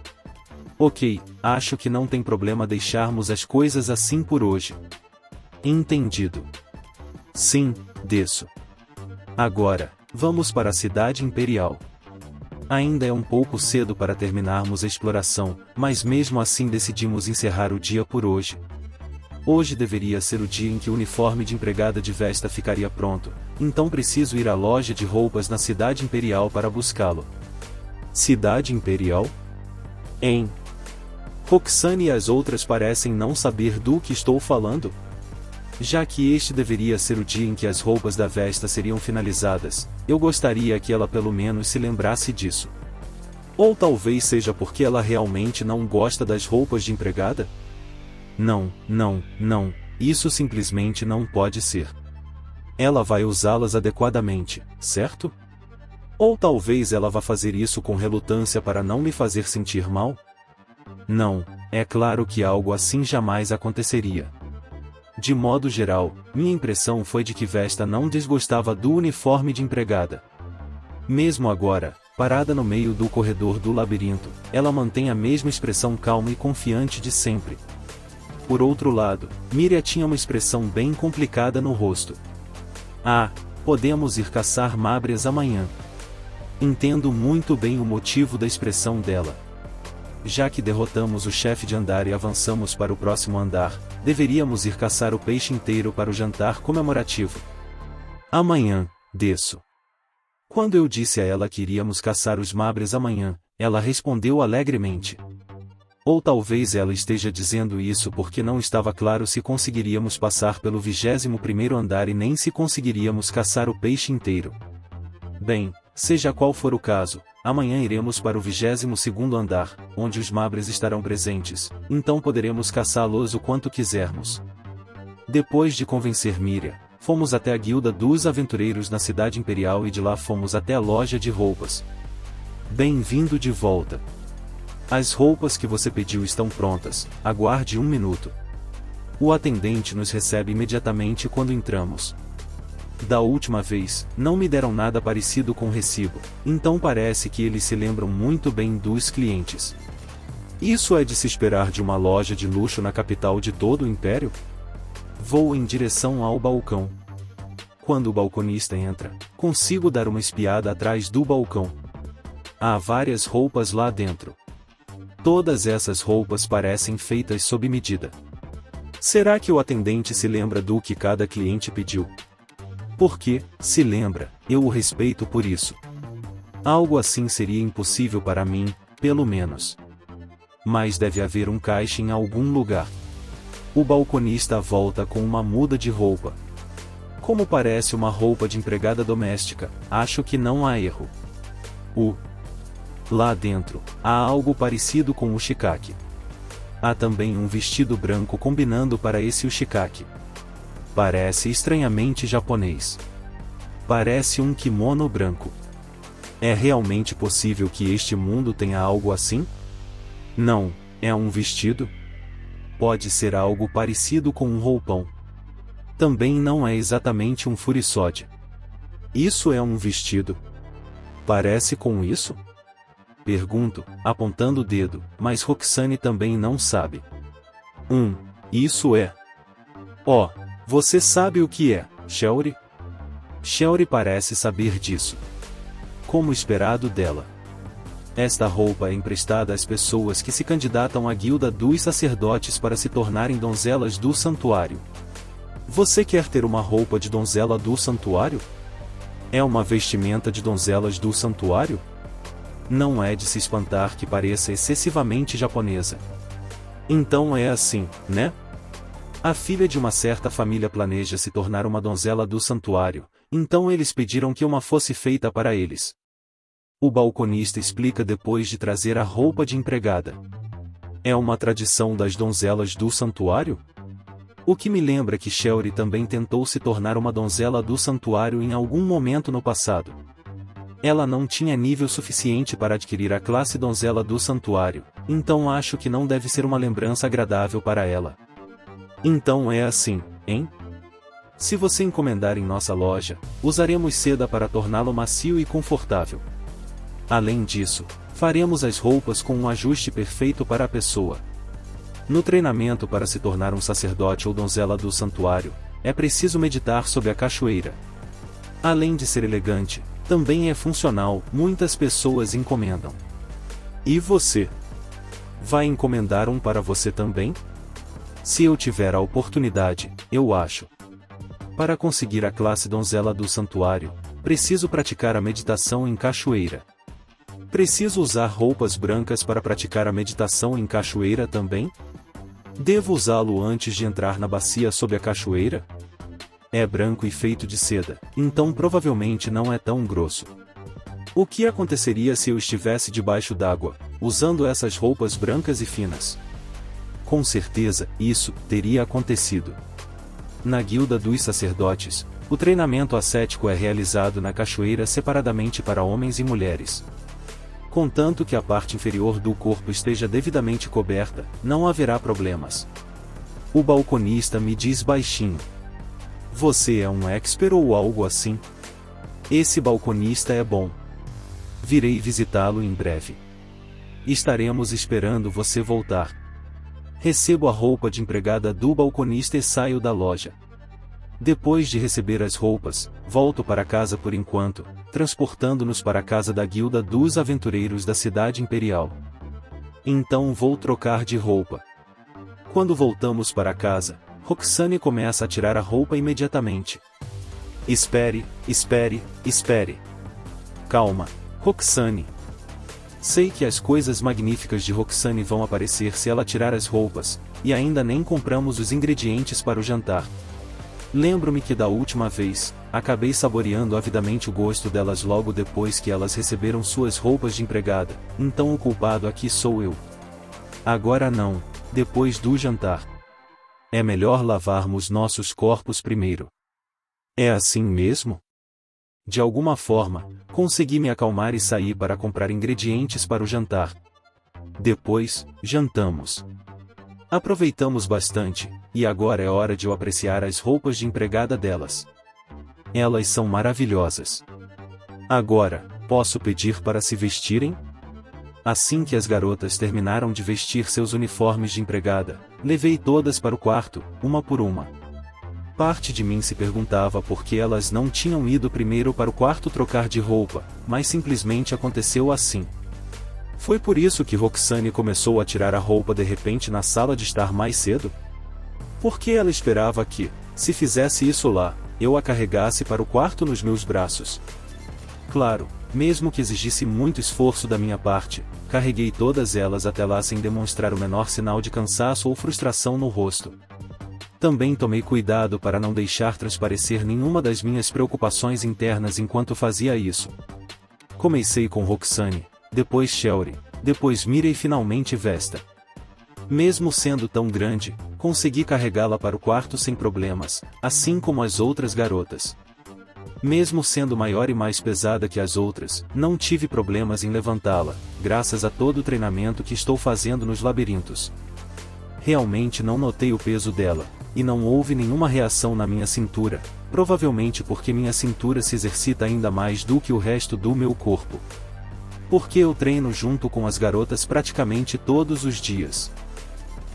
A: Ok, acho que não tem problema deixarmos as coisas assim por hoje. Entendido. Sim, desço. Agora, vamos para a Cidade Imperial. Ainda é um pouco cedo para terminarmos a exploração, mas mesmo assim decidimos encerrar o dia por hoje. Hoje deveria ser o dia em que o uniforme de empregada de Vesta ficaria pronto, então preciso ir à loja de roupas na Cidade Imperial para buscá-lo. Cidade Imperial? Hein? Roxane e as outras parecem não saber do que estou falando. Já que este deveria ser o dia em que as roupas da Vesta seriam finalizadas, eu gostaria que ela pelo menos se lembrasse disso. Ou talvez seja porque ela realmente não gosta das roupas de empregada? Não, isso simplesmente não pode ser. Ela vai usá-las adequadamente, certo? Ou talvez ela vá fazer isso com relutância para não me fazer sentir mal? Não, é claro que algo assim jamais aconteceria. De modo geral, minha impressão foi de que Vesta não desgostava do uniforme de empregada. Mesmo agora, parada no meio do corredor do labirinto, ela mantém a mesma expressão calma e confiante de sempre. Por outro lado, Miria tinha uma expressão bem complicada no rosto. Ah, podemos ir caçar mábrias amanhã. Entendo muito bem o motivo da expressão dela. Já que derrotamos o chefe de andar e avançamos para o próximo andar, deveríamos ir caçar o peixe inteiro para o jantar comemorativo. Amanhã, desço. Quando eu disse a ela que iríamos caçar os mábrias amanhã, ela respondeu alegremente. Ou talvez ela esteja dizendo isso porque não estava claro se conseguiríamos passar pelo 21º andar e nem se conseguiríamos caçar o peixe inteiro. Bem, seja qual for o caso, amanhã iremos para o 22º andar, onde os mabres estarão presentes, então poderemos caçá-los o quanto quisermos. Depois de convencer Miriam, fomos até a guilda dos aventureiros na cidade imperial e de lá fomos até a loja de roupas. Bem-vindo de volta. As roupas que você pediu estão prontas, aguarde um minuto. O atendente nos recebe imediatamente quando entramos. Da última vez, não me deram nada parecido com recibo, então parece que eles se lembram muito bem dos clientes. Isso é de se esperar de uma loja de luxo na capital de todo o Império? Vou em direção ao balcão. Quando o balconista entra, consigo dar uma espiada atrás do balcão. Há várias roupas lá dentro. Todas essas roupas parecem feitas sob medida. Será que o atendente se lembra do que cada cliente pediu? Porque, se lembra, eu o respeito por isso. Algo assim seria impossível para mim, pelo menos. Mas deve haver um caixa em algum lugar. O balconista volta com uma muda de roupa. Como parece uma roupa de empregada doméstica, acho que não há erro. Lá dentro, há algo parecido com o shiitake. Há também um vestido branco combinando para esse o shiitake. Parece estranhamente japonês. Parece um kimono branco. É realmente possível que este mundo tenha algo assim? Não, é um vestido? Pode ser algo parecido com um roupão. Também não é exatamente um furisode. Isso é um vestido? Parece com isso? Pergunto, apontando o dedo, mas Roxane também não sabe. Isso é. Oh, você sabe o que é, Shelry? Shelry parece saber disso. Como esperado dela. Esta roupa é emprestada às pessoas que se candidatam à guilda dos sacerdotes para se tornarem donzelas do santuário. Você quer ter uma roupa de donzela do santuário? É uma vestimenta de donzelas do santuário? Não é de se espantar que pareça excessivamente japonesa. Então é assim, né? A filha de uma certa família planeja se tornar uma donzela do santuário, então eles pediram que uma fosse feita para eles. O balconista explica depois de trazer a roupa de empregada. É uma tradição das donzelas do santuário? O que me lembra que Shelry também tentou se tornar uma donzela do santuário em algum momento no passado. Ela não tinha nível suficiente para adquirir a classe donzela do santuário, então acho que não deve ser uma lembrança agradável para ela. Então é assim, hein? Se você encomendar em nossa loja, usaremos seda para torná-lo macio e confortável. Além disso, faremos as roupas com um ajuste perfeito para a pessoa. No treinamento para se tornar um sacerdote ou donzela do santuário, é preciso meditar sobre a cachoeira. Além de ser elegante, também é funcional, muitas pessoas encomendam. E você? Vai encomendar um para você também? Se eu tiver a oportunidade, eu acho. Para conseguir a classe donzela do santuário, preciso praticar a meditação em cachoeira. Preciso usar roupas brancas para praticar a meditação em cachoeira também? Devo usá-lo antes de entrar na bacia sob a cachoeira? É branco e feito de seda, então provavelmente não é tão grosso. O que aconteceria se eu estivesse debaixo d'água, usando essas roupas brancas e finas? Com certeza, isso teria acontecido. Na guilda dos sacerdotes, o treinamento ascético é realizado na cachoeira separadamente para homens e mulheres. Contanto que a parte inferior do corpo esteja devidamente coberta, não haverá problemas. O balconista me diz baixinho. Você é um expert ou algo assim? Esse balconista é bom. Virei visitá-lo em breve. Estaremos esperando você voltar. Recebo a roupa de empregada do balconista e saio da loja. Depois de receber as roupas, volto para casa por enquanto, transportando-nos para a casa da guilda dos aventureiros da cidade imperial. Então vou trocar de roupa. Quando voltamos para casa, Roxane começa a tirar a roupa imediatamente. Espere, espere, espere. Calma, Roxane. Sei que as coisas magníficas de Roxane vão aparecer se ela tirar as roupas, e ainda nem compramos os ingredientes para o jantar. Lembro-me que da última vez, acabei saboreando avidamente o gosto delas logo depois que elas receberam suas roupas de empregada, então o culpado aqui sou eu. Agora não, depois do jantar. É melhor lavarmos nossos corpos primeiro. É assim mesmo? De alguma forma, consegui me acalmar e saí para comprar ingredientes para o jantar. Depois, jantamos. Aproveitamos bastante, e agora é hora de eu apreciar as roupas de empregada delas. Elas são maravilhosas. Agora, posso pedir para se vestirem? Assim que as garotas terminaram de vestir seus uniformes de empregada, levei todas para o quarto, uma por uma. Parte de mim se perguntava por que elas não tinham ido primeiro para o quarto trocar de roupa, mas simplesmente aconteceu assim. Foi por isso que Roxane começou a tirar a roupa de repente na sala de estar mais cedo? Porque ela esperava que, se fizesse isso lá, eu a carregasse para o quarto nos meus braços. Claro, mesmo que exigisse muito esforço da minha parte, carreguei todas elas até lá sem demonstrar o menor sinal de cansaço ou frustração no rosto. Também tomei cuidado para não deixar transparecer nenhuma das minhas preocupações internas enquanto fazia isso. Comecei com Roxane, depois Shelly, depois Mira e finalmente Vesta. Mesmo sendo tão grande, consegui carregá-la para o quarto sem problemas, assim como as outras garotas. Mesmo sendo maior e mais pesada que as outras, não tive problemas em levantá-la, graças a todo o treinamento que estou fazendo nos labirintos. Realmente não notei o peso dela, e não houve nenhuma reação na minha cintura, provavelmente porque minha cintura se exercita ainda mais do que o resto do meu corpo. Porque eu treino junto com as garotas praticamente todos os dias.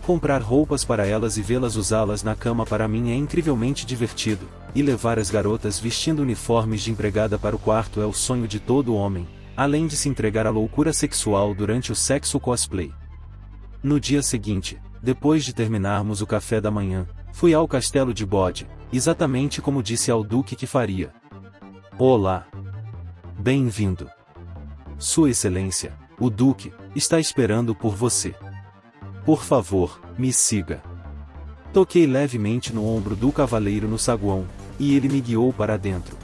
A: Comprar roupas para elas e vê-las usá-las na cama para mim é incrivelmente divertido, e levar as garotas vestindo uniformes de empregada para o quarto é o sonho de todo homem, além de se entregar à loucura sexual durante o sexo cosplay. No dia seguinte, depois de terminarmos o café da manhã, fui ao Castelo de Bode, exatamente como disse ao Duque que faria. Olá! Bem-vindo! Sua Excelência, o Duque, está esperando por você. Por favor, me siga. Toquei levemente no ombro do cavaleiro no saguão, e ele me guiou para dentro.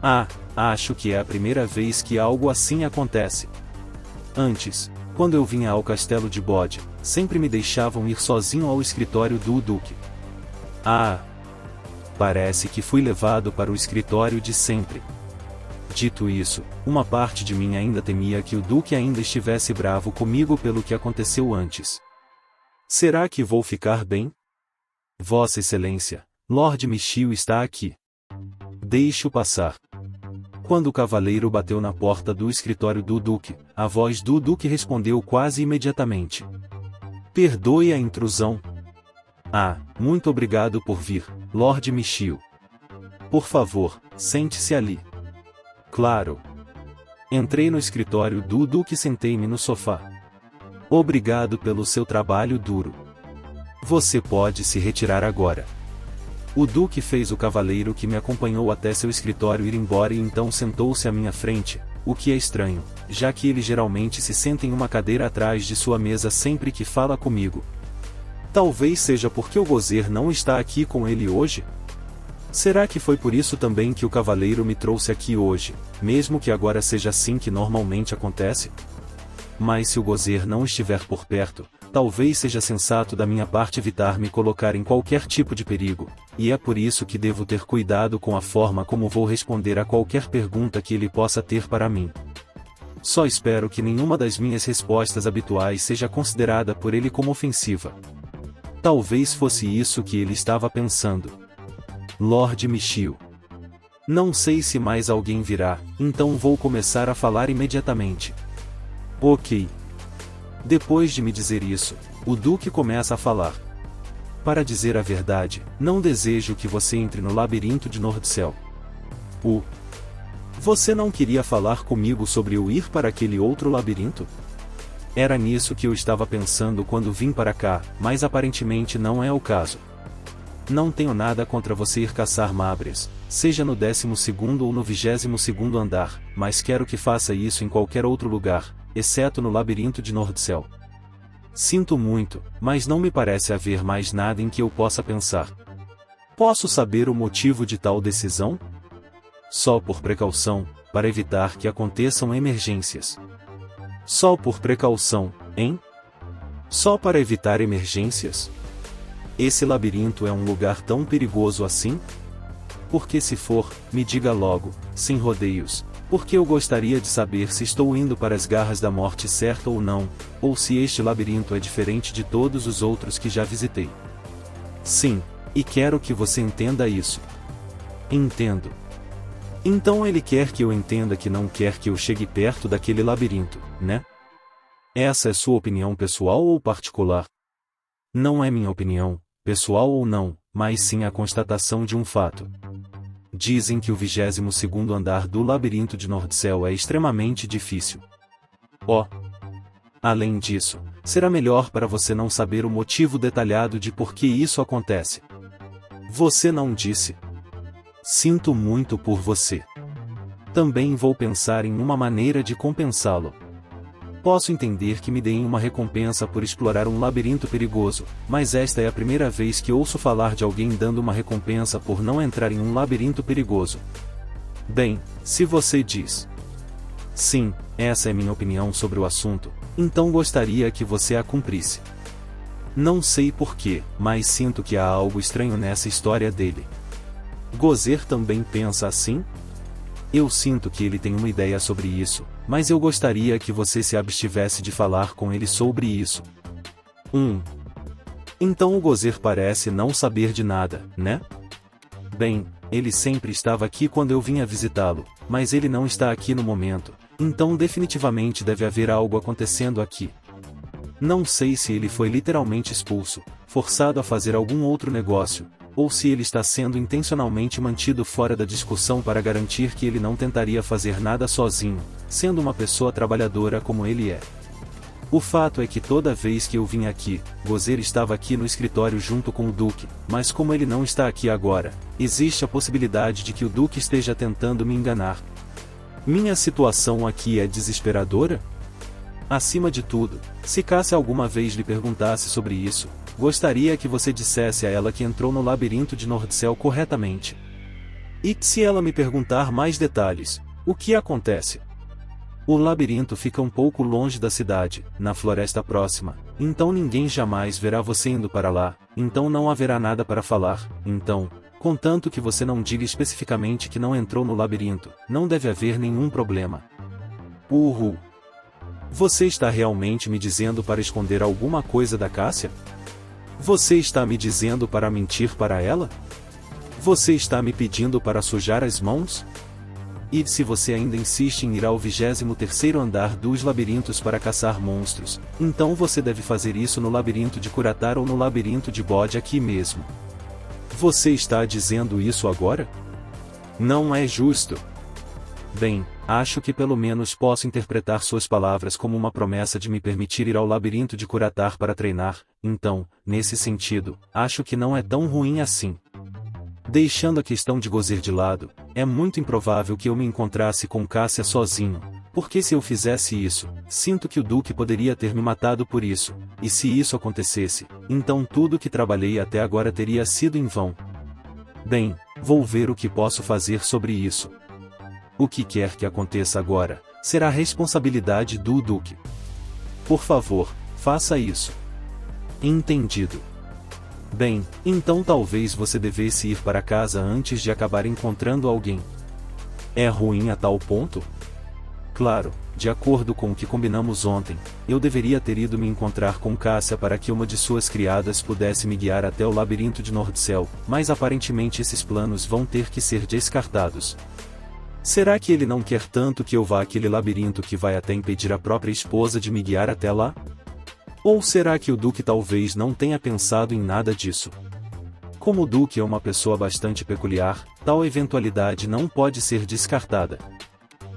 A: Ah, acho que é a primeira vez que algo assim acontece. Antes, quando eu vinha ao Castelo de Bode, sempre me deixavam ir sozinho ao escritório do Duque. Ah! Parece que fui levado para o escritório de sempre. Dito isso, uma parte de mim ainda temia que o Duque ainda estivesse bravo comigo pelo que aconteceu antes. Será que vou ficar bem? Vossa Excelência, Lord Michio está aqui. Deixe-o passar. Quando o cavaleiro bateu na porta do escritório do Duque, a voz do Duque respondeu quase imediatamente. Perdoe a intrusão. Ah, muito obrigado por vir, Lord Michio. Por favor, sente-se ali. Claro. Entrei no escritório do Duque e sentei-me no sofá. Obrigado pelo seu trabalho duro. Você pode se retirar agora. O Duque fez o cavaleiro que me acompanhou até seu escritório ir embora e então sentou-se à minha frente, o que é estranho, já que ele geralmente se senta em uma cadeira atrás de sua mesa sempre que fala comigo. Talvez seja porque o Gozer não está aqui com ele hoje? Será que foi por isso também que o cavaleiro me trouxe aqui hoje, mesmo que agora seja assim que normalmente acontece? Mas se o Gozer não estiver por perto, talvez seja sensato da minha parte evitar me colocar em qualquer tipo de perigo, e é por isso que devo ter cuidado com a forma como vou responder a qualquer pergunta que ele possa ter para mim. Só espero que nenhuma das minhas respostas habituais seja considerada por ele como ofensiva. Talvez fosse isso que ele estava pensando. Lord Michio. Não sei se mais alguém virá, então vou começar a falar imediatamente. Ok. Depois de me dizer isso, o Duque começa a falar. Para dizer a verdade, não desejo que você entre no labirinto de Nordcell. Você não queria falar comigo sobre eu ir para aquele outro labirinto? Era nisso que eu estava pensando quando vim para cá, mas aparentemente não é o caso. Não tenho nada contra você ir caçar mábrias, seja no 12º ou no 22º andar, mas quero que faça isso em qualquer outro lugar, exceto no labirinto de Nordcell. Sinto muito, mas não me parece haver mais nada em que eu possa pensar. Posso saber o motivo de tal decisão? Só por precaução, para evitar que aconteçam emergências. Só por precaução, hein? Só para evitar emergências? Esse labirinto é um lugar tão perigoso assim? Porque se for, me diga logo, sem rodeios, porque eu gostaria de saber se estou indo para as garras da morte certa ou não, ou se este labirinto é diferente de todos os outros que já visitei. Sim, e quero que você entenda isso. Entendo. Então ele quer que eu entenda que não quer que eu chegue perto daquele labirinto, né? Essa é sua opinião pessoal ou particular? Não é minha opinião, pessoal ou não, mas sim a constatação de um fato. Dizem que o 22º andar do labirinto de Nordcell é extremamente difícil. Oh! Além disso, será melhor para você não saber o motivo detalhado de por que isso acontece. Você não disse. Sinto muito por você. Também vou pensar em uma maneira de compensá-lo. Posso entender que me deem uma recompensa por explorar um labirinto perigoso, mas esta é a primeira vez que ouço falar de alguém dando uma recompensa por não entrar em um labirinto perigoso. Bem, se você diz. Sim, essa é minha opinião sobre o assunto, então gostaria que você a cumprisse. Não sei porquê, mas sinto que há algo estranho nessa história dele. Gozer também pensa assim? Eu sinto que ele tem uma ideia sobre isso, mas eu gostaria que você se abstivesse de falar com ele sobre isso. Então o Gozer parece não saber de nada, né? Bem, ele sempre estava aqui quando eu vinha visitá-lo, mas ele não está aqui no momento, então definitivamente deve haver algo acontecendo aqui. Não sei se ele foi literalmente expulso, forçado a fazer algum outro negócio, ou se ele está sendo intencionalmente mantido fora da discussão para garantir que ele não tentaria fazer nada sozinho, sendo uma pessoa trabalhadora como ele é. O fato é que toda vez que eu vim aqui, Gozer estava aqui no escritório junto com o Duque, mas como ele não está aqui agora, existe a possibilidade de que o Duque esteja tentando me enganar. Minha situação aqui é desesperadora? Acima de tudo, se Cássia alguma vez lhe perguntasse sobre isso, gostaria que você dissesse a ela que entrou no labirinto de Nordcell corretamente. E se ela me perguntar mais detalhes, o que acontece? O labirinto fica um pouco longe da cidade, na floresta próxima, então ninguém jamais verá você indo para lá, então não haverá nada para falar, então, contanto que você não diga especificamente que não entrou no labirinto, não deve haver nenhum problema. Você está realmente me dizendo para esconder alguma coisa da Cássia? Você está me dizendo para mentir para ela? Você está me pedindo para sujar as mãos? E se você ainda insiste em ir ao 23º andar dos labirintos para caçar monstros, então você deve fazer isso no labirinto de Curatar ou no labirinto de Bode aqui mesmo. Você está dizendo isso agora? Não é justo. Bem, acho que pelo menos posso interpretar suas palavras como uma promessa de me permitir ir ao labirinto de Curatar para treinar, então, nesse sentido, acho que não é tão ruim assim. Deixando a questão de Gozer de lado, é muito improvável que eu me encontrasse com Cássia sozinho, porque se eu fizesse isso, sinto que o Duque poderia ter me matado por isso, e se isso acontecesse, então tudo que trabalhei até agora teria sido em vão. Bem, vou ver o que posso fazer sobre isso. O que quer que aconteça agora, será responsabilidade do Duque. Por favor, faça isso. Entendido. Bem, então talvez você devesse ir para casa antes de acabar encontrando alguém. É ruim a tal ponto? Claro, de acordo com o que combinamos ontem, eu deveria ter ido me encontrar com Cássia para que uma de suas criadas pudesse me guiar até o labirinto de Nordcell, mas aparentemente esses planos vão ter que ser descartados. Será que ele não quer tanto que eu vá àquele labirinto que vai até impedir a própria esposa de me guiar até lá? Ou será que o Duque talvez não tenha pensado em nada disso? Como o Duque é uma pessoa bastante peculiar, tal eventualidade não pode ser descartada.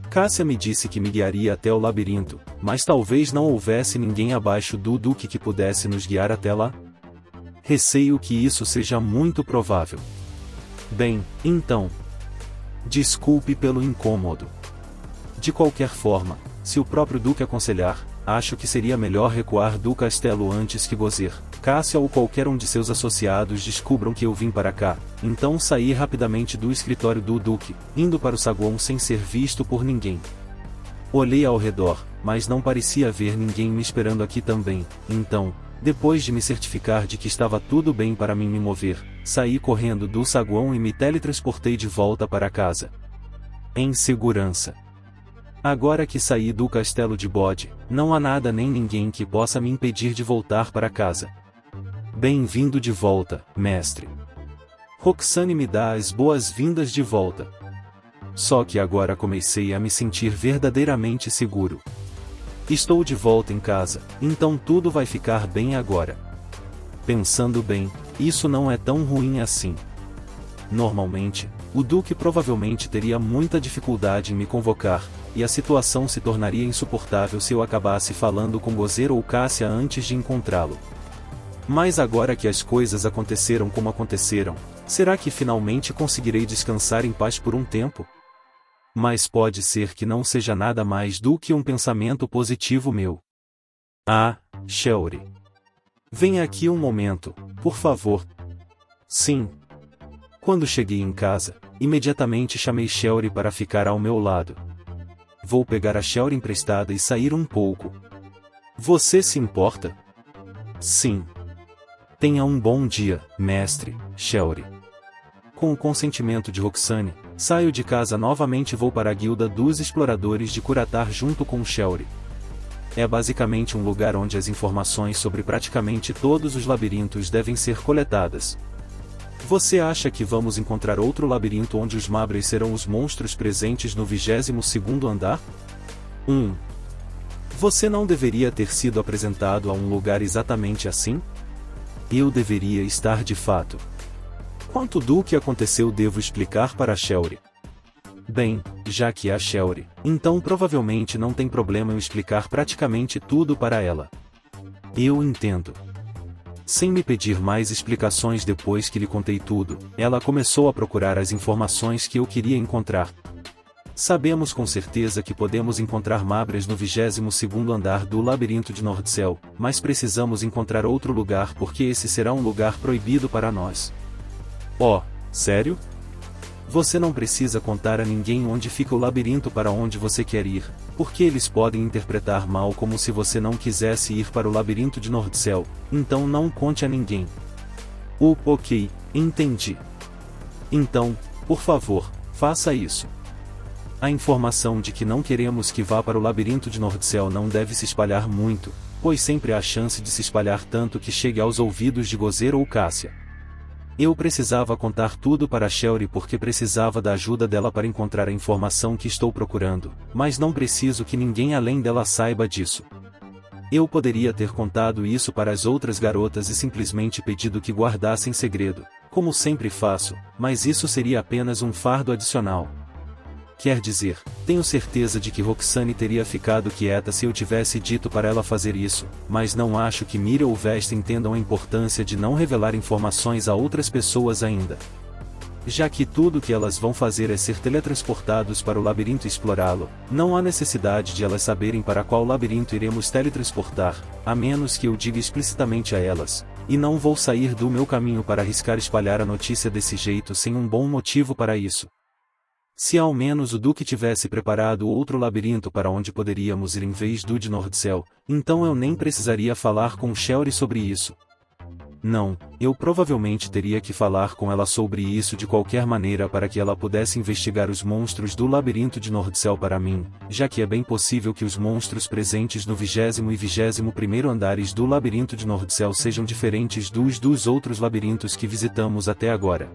A: Cássia me disse que me guiaria até o labirinto, mas talvez não houvesse ninguém abaixo do Duque que pudesse nos guiar até lá? Receio que isso seja muito provável. Bem, então. Desculpe pelo incômodo. De qualquer forma, se o próprio Duque aconselhar, acho que seria melhor recuar do castelo antes que Gozer, Cássia ou qualquer um de seus associados descubram que eu vim para cá. Então saí rapidamente do escritório do Duque, indo para o saguão sem ser visto por ninguém. Olhei ao redor, mas não parecia haver ninguém me esperando aqui também. Então, depois de me certificar de que estava tudo bem para mim me mover, saí correndo do saguão e me teletransportei de volta para casa. Em segurança. Agora que saí do castelo de Bode, não há nada nem ninguém que possa me impedir de voltar para casa. Bem-vindo de volta, mestre. Roxane me dá as boas-vindas de volta. Só que agora comecei a me sentir verdadeiramente seguro. Estou de volta em casa, então tudo vai ficar bem agora. Pensando bem, isso não é tão ruim assim. Normalmente, o Duque provavelmente teria muita dificuldade em me convocar, e a situação se tornaria insuportável se eu acabasse falando com Gozer ou Cássia antes de encontrá-lo. Mas agora que as coisas aconteceram como aconteceram, será que finalmente conseguirei descansar em paz por um tempo? Mas pode ser que não seja nada mais do que um pensamento positivo meu. Ah, Shelry. Venha aqui um momento, por favor. Sim. Quando cheguei em casa, imediatamente chamei Shelry para ficar ao meu lado. Vou pegar a Shelry emprestada e sair um pouco. Você se importa? Sim. Tenha um bom dia, mestre, Shelry. Com o consentimento de Roxane, saio de casa novamente e vou para a guilda dos exploradores de Curatar junto com Shelry. É basicamente um lugar onde as informações sobre praticamente todos os labirintos devem ser coletadas. Você acha que vamos encontrar outro labirinto onde os Mabres serão os monstros presentes no 22º andar? Você não deveria ter sido apresentado a um lugar exatamente assim? Eu deveria estar de fato. Quanto do que aconteceu devo explicar para a Shelry? Bem, já que é a Shelry, então provavelmente não tem problema eu explicar praticamente tudo para ela. Eu entendo. Sem me pedir mais explicações depois que lhe contei tudo, ela começou a procurar as informações que eu queria encontrar. Sabemos com certeza que podemos encontrar Mabres no 22º andar do labirinto de Nordcell, mas precisamos encontrar outro lugar porque esse será um lugar proibido para nós. Oh, sério? Você não precisa contar a ninguém onde fica o labirinto para onde você quer ir, porque eles podem interpretar mal como se você não quisesse ir para o labirinto de Nordcell, então não conte a ninguém. Ok, entendi. Então, por favor, faça isso. A informação de que não queremos que vá para o labirinto de Nordcell não deve se espalhar muito, pois sempre há chance de se espalhar tanto que chegue aos ouvidos de Gozer ou Cássia. Eu precisava contar tudo para a Shelry porque precisava da ajuda dela para encontrar a informação que estou procurando, mas não preciso que ninguém além dela saiba disso. Eu poderia ter contado isso para as outras garotas e simplesmente pedido que guardassem segredo, como sempre faço, mas isso seria apenas um fardo adicional. Quer dizer, tenho certeza de que Roxane teria ficado quieta se eu tivesse dito para ela fazer isso, mas não acho que Mira ou Vesta entendam a importância de não revelar informações a outras pessoas ainda. Já que tudo que elas vão fazer é ser teletransportados para o labirinto e explorá-lo, não há necessidade de elas saberem para qual labirinto iremos teletransportar, a menos que eu diga explicitamente a elas, e não vou sair do meu caminho para arriscar espalhar a notícia desse jeito sem um bom motivo para isso. Se ao menos o Duque tivesse preparado outro labirinto para onde poderíamos ir em vez do de Nordcell, então eu nem precisaria falar com Shelry sobre isso. Não, eu provavelmente teria que falar com ela sobre isso de qualquer maneira para que ela pudesse investigar os monstros do labirinto de Nordcell para mim, já que é bem possível que os monstros presentes no 20º e 21º andares do labirinto de Nordcell sejam diferentes dos outros labirintos que visitamos até agora.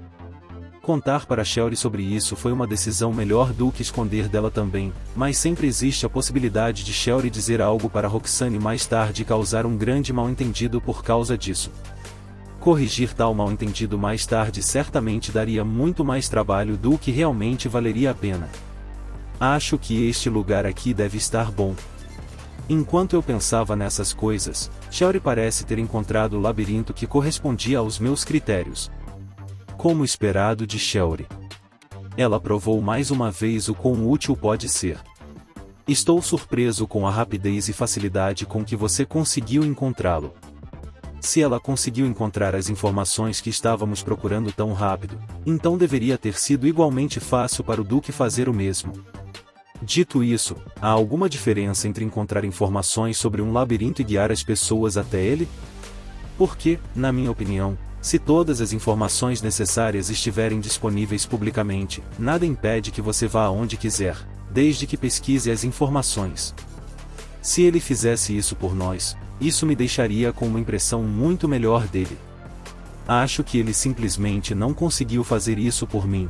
A: Contar para Shelry sobre isso foi uma decisão melhor do que esconder dela também, mas sempre existe a possibilidade de Shelry dizer algo para Roxane mais tarde e causar um grande mal-entendido por causa disso. Corrigir tal mal-entendido mais tarde certamente daria muito mais trabalho do que realmente valeria a pena. Acho que este lugar aqui deve estar bom. Enquanto eu pensava nessas coisas, Shelry parece ter encontrado o labirinto que correspondia aos meus critérios. Como esperado de Shelry. Ela provou mais uma vez o quão útil pode ser. Estou surpreso com a rapidez e facilidade com que você conseguiu encontrá-lo. Se ela conseguiu encontrar as informações que estávamos procurando tão rápido, então deveria ter sido igualmente fácil para o Duque fazer o mesmo. Dito isso, há alguma diferença entre encontrar informações sobre um labirinto e guiar as pessoas até ele? Porque, na minha opinião, se todas as informações necessárias estiverem disponíveis publicamente, nada impede que você vá aonde quiser, desde que pesquise as informações. Se ele fizesse isso por nós, isso me deixaria com uma impressão muito melhor dele. Acho que ele simplesmente não conseguiu fazer isso por mim.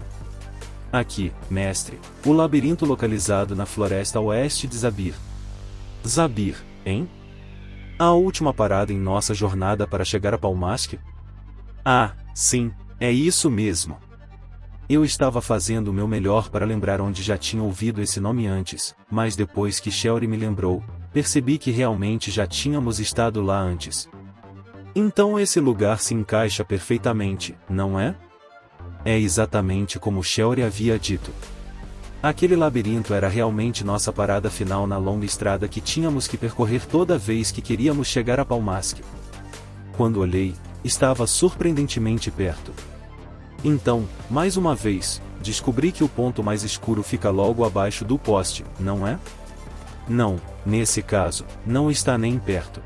A: Aqui, mestre, o labirinto localizado na floresta oeste de Zabir. Zabir, hein? A última parada em nossa jornada para chegar a Palmask? Ah, sim, é isso mesmo. Eu estava fazendo o meu melhor para lembrar onde já tinha ouvido esse nome antes, mas depois que Shelry me lembrou, percebi que realmente já tínhamos estado lá antes. Então esse lugar se encaixa perfeitamente, não é? É exatamente como Shelry havia dito. Aquele labirinto era realmente nossa parada final na longa estrada que tínhamos que percorrer toda vez que queríamos chegar a Palmask. Quando olhei, estava surpreendentemente perto. Então, mais uma vez, descobri que o ponto mais escuro fica logo abaixo do poste, não é? Não, nesse caso, não está nem perto.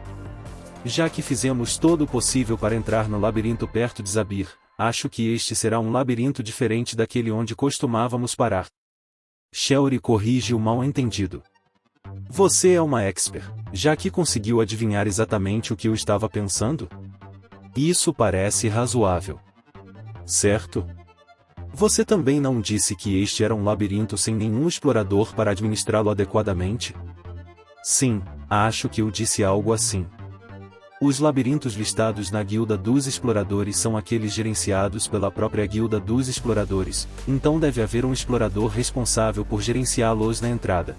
A: Já que fizemos todo o possível para entrar no labirinto perto de Zabir, acho que este será um labirinto diferente daquele onde costumávamos parar. Shelry corrige o mal-entendido. Você é uma expert, já que conseguiu adivinhar exatamente o que eu estava pensando? Isso parece razoável. Certo? Você também não disse que este era um labirinto sem nenhum explorador para administrá-lo adequadamente? Sim, acho que eu disse algo assim. Os labirintos listados na Guilda dos Exploradores são aqueles gerenciados pela própria Guilda dos Exploradores, então deve haver um explorador responsável por gerenciá-los na entrada.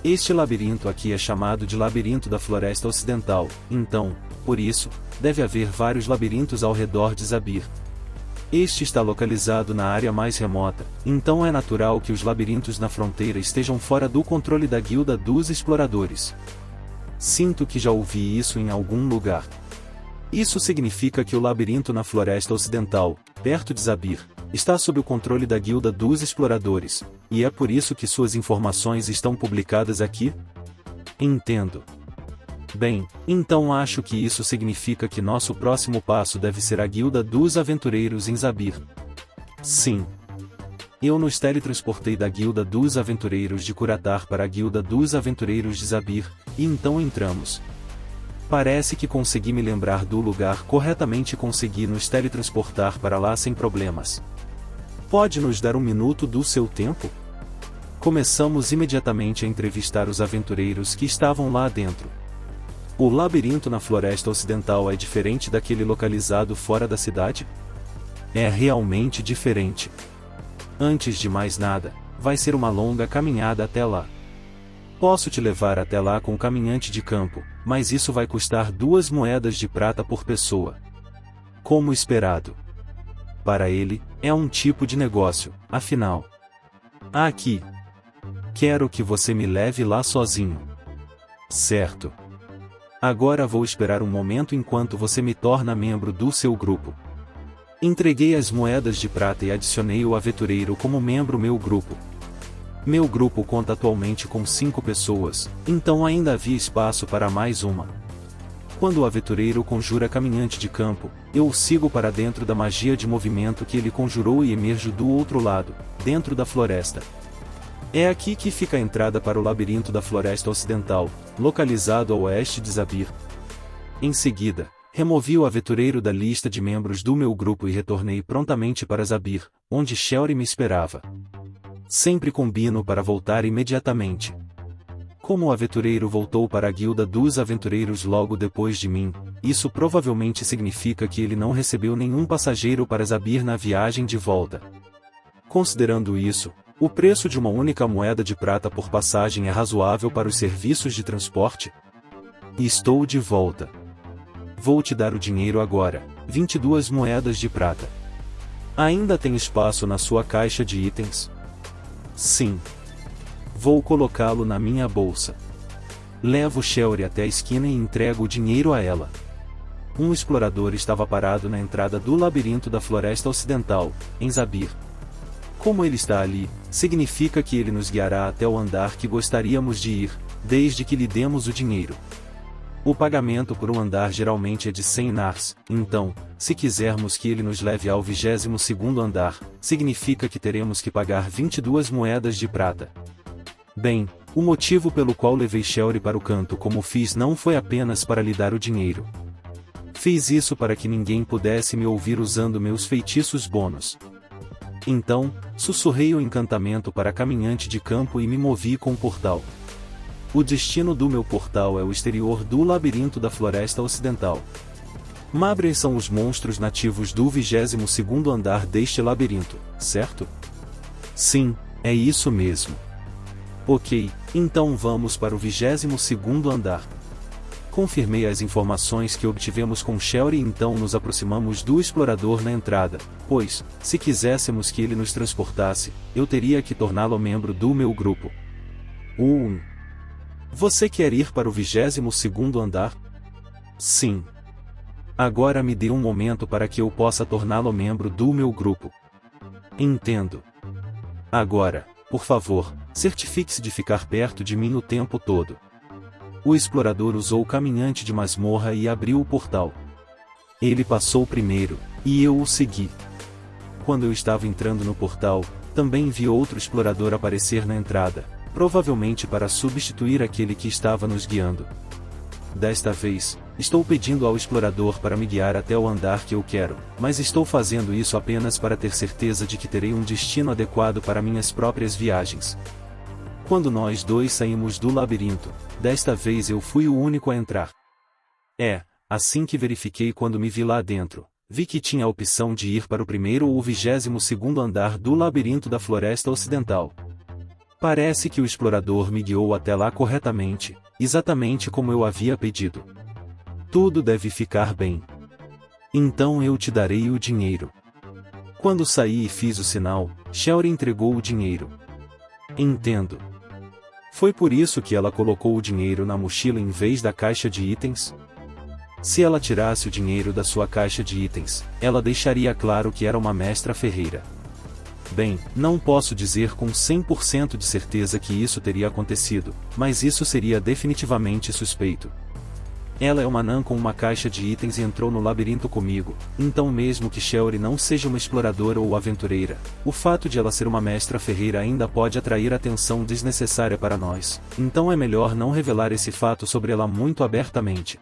A: Este labirinto aqui é chamado de Labirinto da Floresta Ocidental, então, por isso, deve haver vários labirintos ao redor de Zabir. Este está localizado na área mais remota, então é natural que os labirintos na fronteira estejam fora do controle da Guilda dos Exploradores. Sinto que já ouvi isso em algum lugar. Isso significa que o labirinto na Floresta Ocidental, perto de Zabir, está sob o controle da Guilda dos Exploradores, e é por isso que suas informações estão publicadas aqui? Entendo. Bem, então acho que isso significa que nosso próximo passo deve ser a Guilda dos Aventureiros em Zabir. Sim. Eu nos teletransportei da Guilda dos Aventureiros de Curatar para a Guilda dos Aventureiros de Zabir, e então entramos. Parece que consegui me lembrar do lugar corretamente e consegui nos teletransportar para lá sem problemas. Pode nos dar um minuto do seu tempo? Começamos imediatamente a entrevistar os aventureiros que estavam lá dentro. O labirinto na Floresta Ocidental é diferente daquele localizado fora da cidade? É realmente diferente. Antes de mais nada, vai ser uma longa caminhada até lá. Posso te levar até lá com um caminhante de campo, mas isso vai custar 2 moedas de prata por pessoa. Como esperado. Para ele, é um tipo de negócio, afinal. Aqui. Quero que você me leve lá sozinho. Certo. Agora vou esperar um momento enquanto você me torna membro do seu grupo. Entreguei as moedas de prata e adicionei o aventureiro como membro meu grupo. Meu grupo conta atualmente com 5 pessoas, então ainda havia espaço para mais uma. Quando o aventureiro conjura caminhante de campo, eu o sigo para dentro da magia de movimento que ele conjurou e emerjo do outro lado, dentro da floresta. É aqui que fica a entrada para o labirinto da Floresta Ocidental, localizado a oeste de Zabir. Em seguida, removi o aventureiro da lista de membros do meu grupo e retornei prontamente para Zabir, onde Shelry me esperava. Sempre combino para voltar imediatamente. Como o aventureiro voltou para a Guilda dos Aventureiros logo depois de mim, isso provavelmente significa que ele não recebeu nenhum passageiro para Zabir na viagem de volta. Considerando isso, o preço de uma única moeda de prata por passagem é razoável para os serviços de transporte? Estou de volta. Vou te dar o dinheiro agora, 22 moedas de prata. Ainda tem espaço na sua caixa de itens? Sim. Vou colocá-lo na minha bolsa. Levo Shelly até a esquina e entrego o dinheiro a ela. Um explorador estava parado na entrada do labirinto da Floresta Ocidental, em Zabir. Como ele está ali, significa que ele nos guiará até o andar que gostaríamos de ir, desde que lhe demos o dinheiro. O pagamento por um andar geralmente é de 100 nars, então, se quisermos que ele nos leve ao 22º andar, significa que teremos que pagar 22 moedas de prata. Bem, o motivo pelo qual levei Shelly para o canto como fiz não foi apenas para lhe dar o dinheiro. Fiz isso para que ninguém pudesse me ouvir usando meus feitiços bônus. Então, sussurrei o encantamento para a caminhante de campo e me movi com o portal. O destino do meu portal é o exterior do labirinto da Floresta Ocidental. Mabre são os monstros nativos do 22º andar deste labirinto, certo? Sim, é isso mesmo. Ok, então vamos para o 22º andar. Confirmei as informações que obtivemos com Shelly e então nos aproximamos do explorador na entrada, pois, se quiséssemos que ele nos transportasse, eu teria que torná-lo membro do meu grupo. Você quer ir para o 22º andar? Sim. Agora me dê um momento para que eu possa torná-lo membro do meu grupo. Entendo. Agora, por favor, certifique-se de ficar perto de mim o tempo todo. O explorador usou o caminhante de masmorra e abriu o portal. Ele passou primeiro, e eu o segui. Quando eu estava entrando no portal, também vi outro explorador aparecer na entrada, provavelmente para substituir aquele que estava nos guiando. Desta vez, estou pedindo ao explorador para me guiar até o andar que eu quero, mas estou fazendo isso apenas para ter certeza de que terei um destino adequado para minhas próprias viagens. Quando nós dois saímos do labirinto, desta vez eu fui o único a entrar. Assim que verifiquei quando me vi lá dentro, vi que tinha a opção de ir para o primeiro ou o 22º andar do labirinto da Floresta Ocidental. Parece que o explorador me guiou até lá corretamente, exatamente como eu havia pedido. Tudo deve ficar bem. Então eu te darei o dinheiro. Quando saí e fiz o sinal, Shelly entregou o dinheiro. Entendo. Foi por isso que ela colocou o dinheiro na mochila em vez da caixa de itens? Se ela tirasse o dinheiro da sua caixa de itens, ela deixaria claro que era uma mestra ferreira. Bem, não posso dizer com 100% de certeza que isso teria acontecido, mas isso seria definitivamente suspeito. Ela é uma anã com uma caixa de itens e entrou no labirinto comigo, então mesmo que Shelly não seja uma exploradora ou aventureira, o fato de ela ser uma mestra ferreira ainda pode atrair atenção desnecessária para nós, então é melhor não revelar esse fato sobre ela muito abertamente.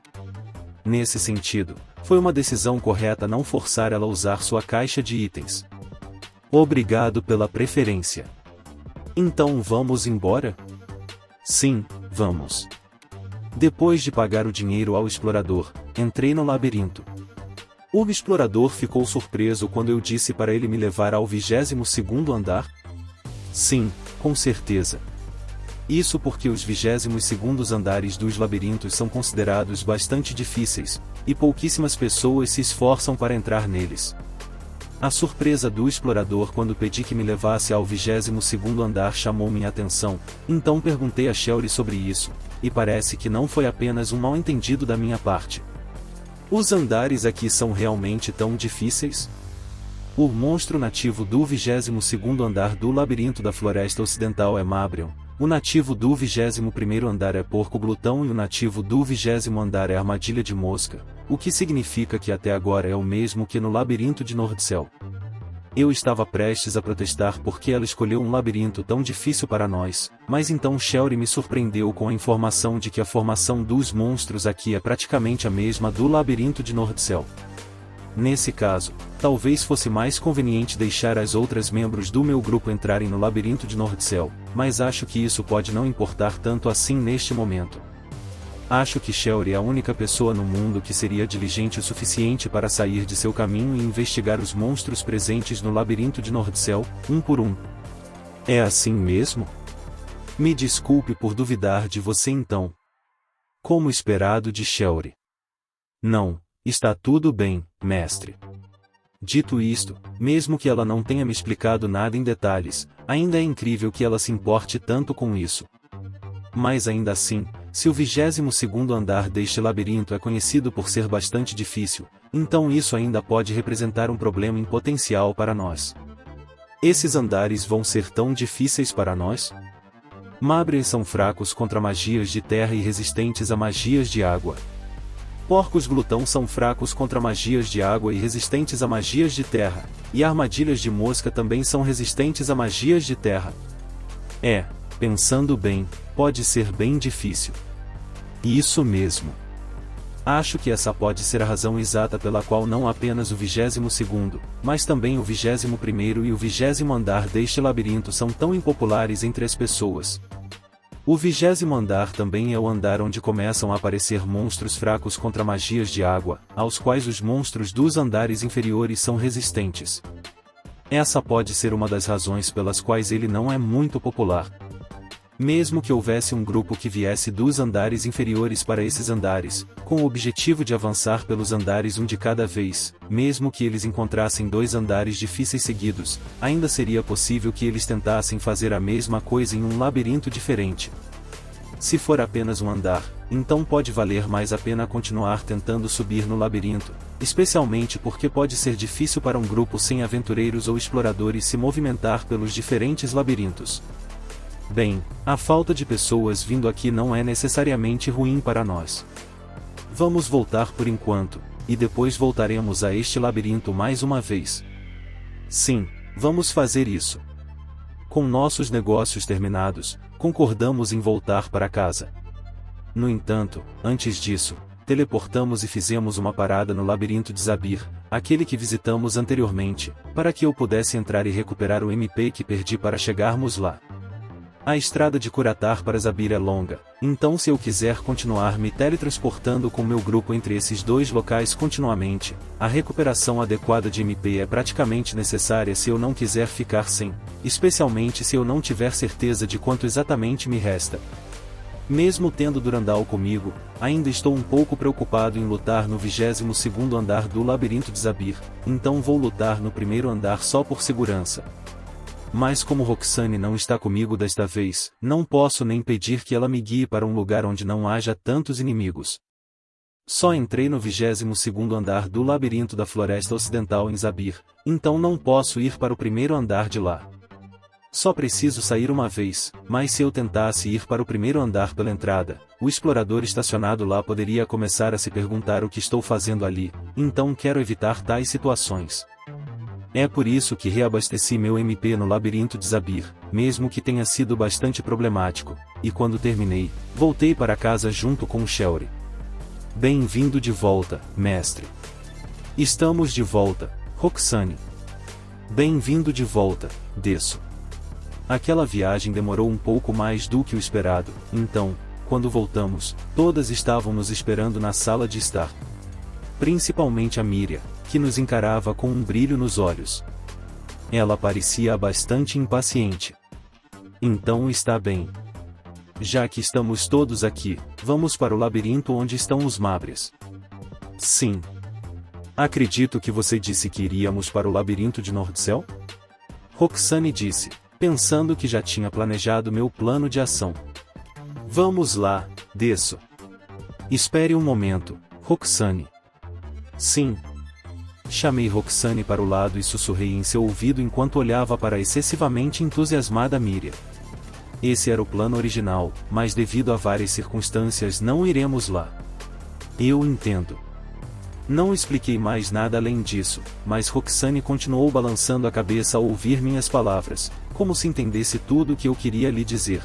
A: Nesse sentido, foi uma decisão correta não forçar ela a usar sua caixa de itens. Obrigado pela preferência. Então vamos embora? Sim, vamos. Depois de pagar o dinheiro ao explorador, entrei no labirinto. O explorador ficou surpreso quando eu disse para ele me levar ao 22º andar? Sim, com certeza. Isso porque os 22º andares dos labirintos são considerados bastante difíceis, e pouquíssimas pessoas se esforçam para entrar neles. A surpresa do explorador quando pedi que me levasse ao 22º andar chamou minha atenção, então perguntei a Shelly sobre isso, e parece que não foi apenas um mal-entendido da minha parte. Os andares aqui são realmente tão difíceis? O monstro nativo do 22º andar do labirinto da Floresta Ocidental é Mabrion, o nativo do 21º andar é Porco Glutão e o nativo do 20º andar é Armadilha de Mosca, o que significa que até agora é o mesmo que no labirinto de Nordcell. Eu estava prestes a protestar porque ela escolheu um labirinto tão difícil para nós, mas então Shelly me surpreendeu com a informação de que a formação dos monstros aqui é praticamente a mesma do labirinto de Nordcell. Nesse caso, talvez fosse mais conveniente deixar as outras membros do meu grupo entrarem no labirinto de Nordcell, mas acho que isso pode não importar tanto assim neste momento. Acho que Shelly é a única pessoa no mundo que seria diligente o suficiente para sair de seu caminho e investigar os monstros presentes no labirinto de Nordcell, um por um. É assim mesmo? Me desculpe por duvidar de você então. Como esperado de Shelly. Não, está tudo bem, mestre. Dito isto, mesmo que ela não tenha me explicado nada em detalhes, ainda é incrível que ela se importe tanto com isso. Mas ainda assim, se o 22º andar deste labirinto é conhecido por ser bastante difícil, então isso ainda pode representar um problema em potencial para nós. Esses andares vão ser tão difíceis para nós? Mábrias são fracos contra magias de terra e resistentes a magias de água. Porcos glutão são fracos contra magias de água e resistentes a magias de terra, e armadilhas de mosca também são resistentes a magias de terra. Pensando bem, pode ser bem difícil. Isso mesmo. Acho que essa pode ser a razão exata pela qual não apenas o 22º, mas também o 21º e o 20º andar deste labirinto são tão impopulares entre as pessoas. O 20º andar também é o andar onde começam a aparecer monstros fracos contra magias de água, aos quais os monstros dos andares inferiores são resistentes. Essa pode ser uma das razões pelas quais ele não é muito popular. Mesmo que houvesse um grupo que viesse dos andares inferiores para esses andares, com o objetivo de avançar pelos andares um de cada vez, mesmo que eles encontrassem 2 andares difíceis seguidos, ainda seria possível que eles tentassem fazer a mesma coisa em um labirinto diferente. Se for apenas um andar, então pode valer mais a pena continuar tentando subir no labirinto, especialmente porque pode ser difícil para um grupo sem aventureiros ou exploradores se movimentar pelos diferentes labirintos. Bem, a falta de pessoas vindo aqui não é necessariamente ruim para nós. Vamos voltar por enquanto, e depois voltaremos a este labirinto mais uma vez. Sim, vamos fazer isso. Com nossos negócios terminados, concordamos em voltar para casa. No entanto, antes disso, teleportamos e fizemos uma parada no labirinto de Zabir, aquele que visitamos anteriormente, para que eu pudesse entrar e recuperar o MP que perdi para chegarmos lá. A estrada de Curatar para Zabir é longa, então se eu quiser continuar me teletransportando com meu grupo entre esses 2 locais continuamente, a recuperação adequada de MP é praticamente necessária se eu não quiser ficar sem, especialmente se eu não tiver certeza de quanto exatamente me resta. Mesmo tendo Durandal comigo, ainda estou um pouco preocupado em lutar no 22º andar do labirinto de Zabir, então vou lutar no primeiro andar só por segurança. Mas como Roxane não está comigo desta vez, não posso nem pedir que ela me guie para um lugar onde não haja tantos inimigos. Só entrei no 22º andar do labirinto da Floresta Ocidental em Zabir, então não posso ir para o primeiro andar de lá. Só preciso sair uma vez, mas se eu tentasse ir para o primeiro andar pela entrada, o explorador estacionado lá poderia começar a se perguntar o que estou fazendo ali, então quero evitar tais situações. É por isso que reabasteci meu MP no labirinto de Zabir, mesmo que tenha sido bastante problemático, e quando terminei, voltei para casa junto com o Shelry. Bem-vindo de volta, mestre. Estamos de volta, Roxane. Bem-vindo de volta, Desso. Aquela viagem demorou um pouco mais do que o esperado, então, quando voltamos, todas estavam nos esperando na sala de estar. Principalmente a Miriam, que nos encarava com um brilho nos olhos. Ela parecia bastante impaciente. Então está bem. Já que estamos todos aqui, vamos para o labirinto onde estão os Mábrias. Sim. Acredito que você disse que iríamos para o labirinto de Nordcel? Roxane disse, pensando que já tinha planejado meu plano de ação. Vamos lá, Desso. Espere um momento, Roxane. Sim. Chamei Roxane para o lado e sussurrei em seu ouvido enquanto olhava para a excessivamente entusiasmada Miriam. Esse era o plano original, mas devido a várias circunstâncias não iremos lá. Eu entendo. Não expliquei mais nada além disso, mas Roxane continuou balançando a cabeça ao ouvir minhas palavras, como se entendesse tudo o que eu queria lhe dizer.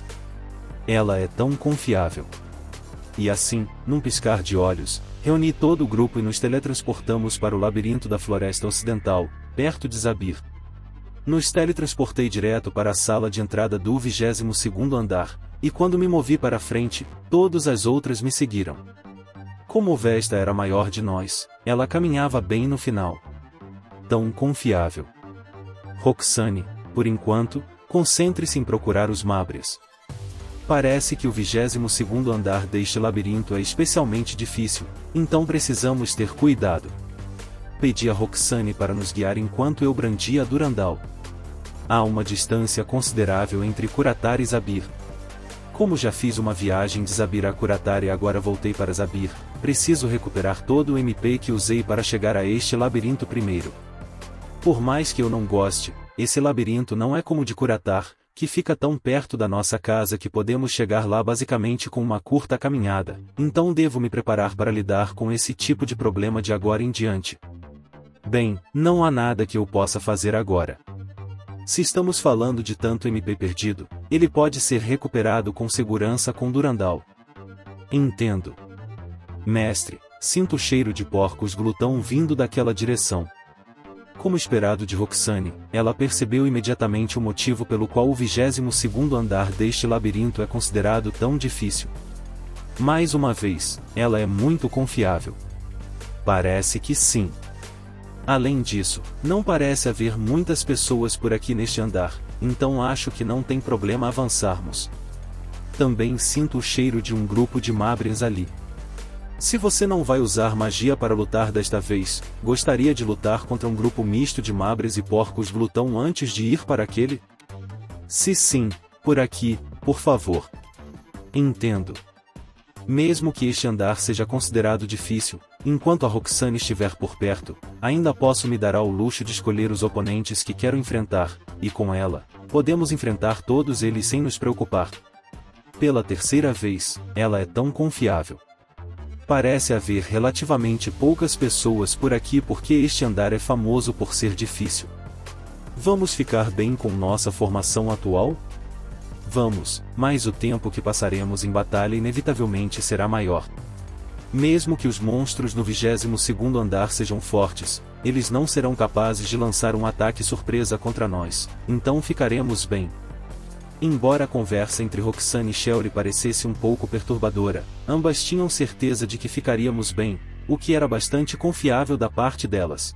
A: Ela é tão confiável. E assim, num piscar de olhos, reuni todo o grupo e nos teletransportamos para o labirinto da Floresta Ocidental, perto de Zabir. Nos teletransportei direto para a sala de entrada do 22º andar, e quando me movi para frente, todas as outras me seguiram. Como Vesta era a maior de nós, ela caminhava bem no final. Tão confiável. Roxane, por enquanto, concentre-se em procurar os Mábrias. Parece que o 22º andar deste labirinto é especialmente difícil, então precisamos ter cuidado. Pedi a Roxane para nos guiar enquanto eu brandia a Durandal. Há uma distância considerável entre Curatar e Zabir. Como já fiz uma viagem de Zabir a Curatar e agora voltei para Zabir, preciso recuperar todo o MP que usei para chegar a este labirinto primeiro. Por mais que eu não goste, esse labirinto não é como o de Curatar, que fica tão perto da nossa casa que podemos chegar lá basicamente com uma curta caminhada, então devo me preparar para lidar com esse tipo de problema de agora em diante. Bem, não há nada que eu possa fazer agora. Se estamos falando de tanto MP perdido, ele pode ser recuperado com segurança com Durandal. Entendo. Mestre, sinto o cheiro de porcos glutão vindo daquela direção. Como esperado de Roxane, ela percebeu imediatamente o motivo pelo qual o 22º andar deste labirinto é considerado tão difícil. Mais uma vez, ela é muito confiável. Parece que sim. Além disso, não parece haver muitas pessoas por aqui neste andar, então acho que não tem problema avançarmos. Também sinto o cheiro de um grupo de Mabrins ali. Se você não vai usar magia para lutar desta vez, gostaria de lutar contra um grupo misto de Mabrins e porcos glutão antes de ir para aquele? Se sim, por aqui, por favor. Entendo. Mesmo que este andar seja considerado difícil, enquanto a Roxane estiver por perto, ainda posso me dar ao luxo de escolher os oponentes que quero enfrentar, e com ela, podemos enfrentar todos eles sem nos preocupar. Pela terceira vez, ela é tão confiável. Parece haver relativamente poucas pessoas por aqui porque este andar é famoso por ser difícil. Vamos ficar bem com nossa formação atual? Vamos, mas o tempo que passaremos em batalha inevitavelmente será maior. Mesmo que os monstros no 22º andar sejam fortes, eles não serão capazes de lançar um ataque surpresa contra nós, então ficaremos bem. Embora a conversa entre Roxane e Shelly parecesse um pouco perturbadora, ambas tinham certeza de que ficaríamos bem, o que era bastante confiável da parte delas.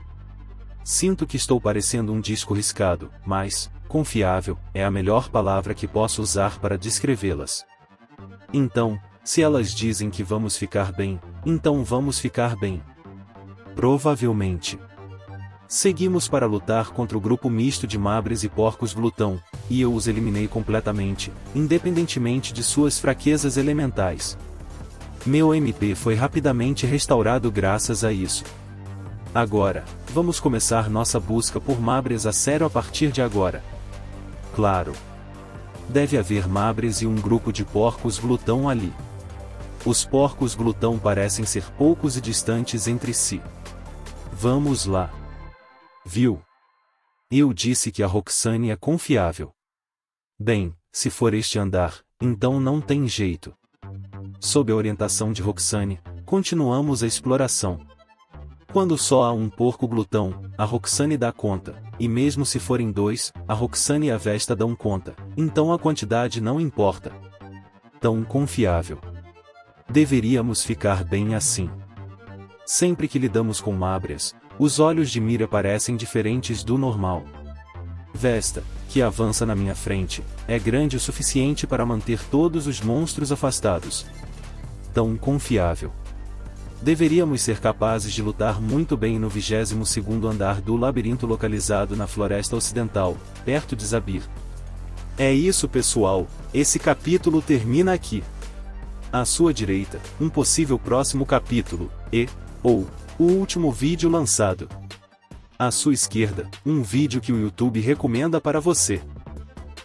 A: Sinto que estou parecendo um disco riscado, mas, confiável, é a melhor palavra que posso usar para descrevê-las. Então, se elas dizem que vamos ficar bem, então vamos ficar bem. Provavelmente. Seguimos para lutar contra o grupo misto de Mabrins e porcos glutão, e eu os eliminei completamente, independentemente de suas fraquezas elementais. Meu MP foi rapidamente restaurado graças a isso. Agora, vamos começar nossa busca por Mabrins a sério a partir de agora. Claro. Deve haver Mabrins e um grupo de porcos glutão ali. Os porcos glutão parecem ser poucos e distantes entre si. Vamos lá. Viu? Eu disse que a Roxane é confiável. Bem, se for este andar, então não tem jeito. Sob a orientação de Roxane, continuamos a exploração. Quando só há um porco glutão, a Roxane dá conta, e mesmo se forem dois, a Roxane e a Vesta dão conta, então a quantidade não importa. Tão confiável. Deveríamos ficar bem assim. Sempre que lidamos com Mabrins, os olhos de mira parecem diferentes do normal. Vesta, que avança na minha frente, é grande o suficiente para manter todos os monstros afastados. Tão confiável. Deveríamos ser capazes de lutar muito bem no 22º andar do labirinto localizado na Floresta Ocidental, perto de Zabir. É isso, pessoal, esse capítulo termina aqui. À sua direita, um possível próximo capítulo, ou o último vídeo lançado. À sua esquerda, um vídeo que o YouTube recomenda para você.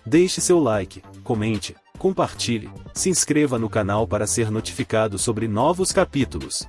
A: Deixe seu like, comente, compartilhe, se inscreva no canal para ser notificado sobre novos capítulos.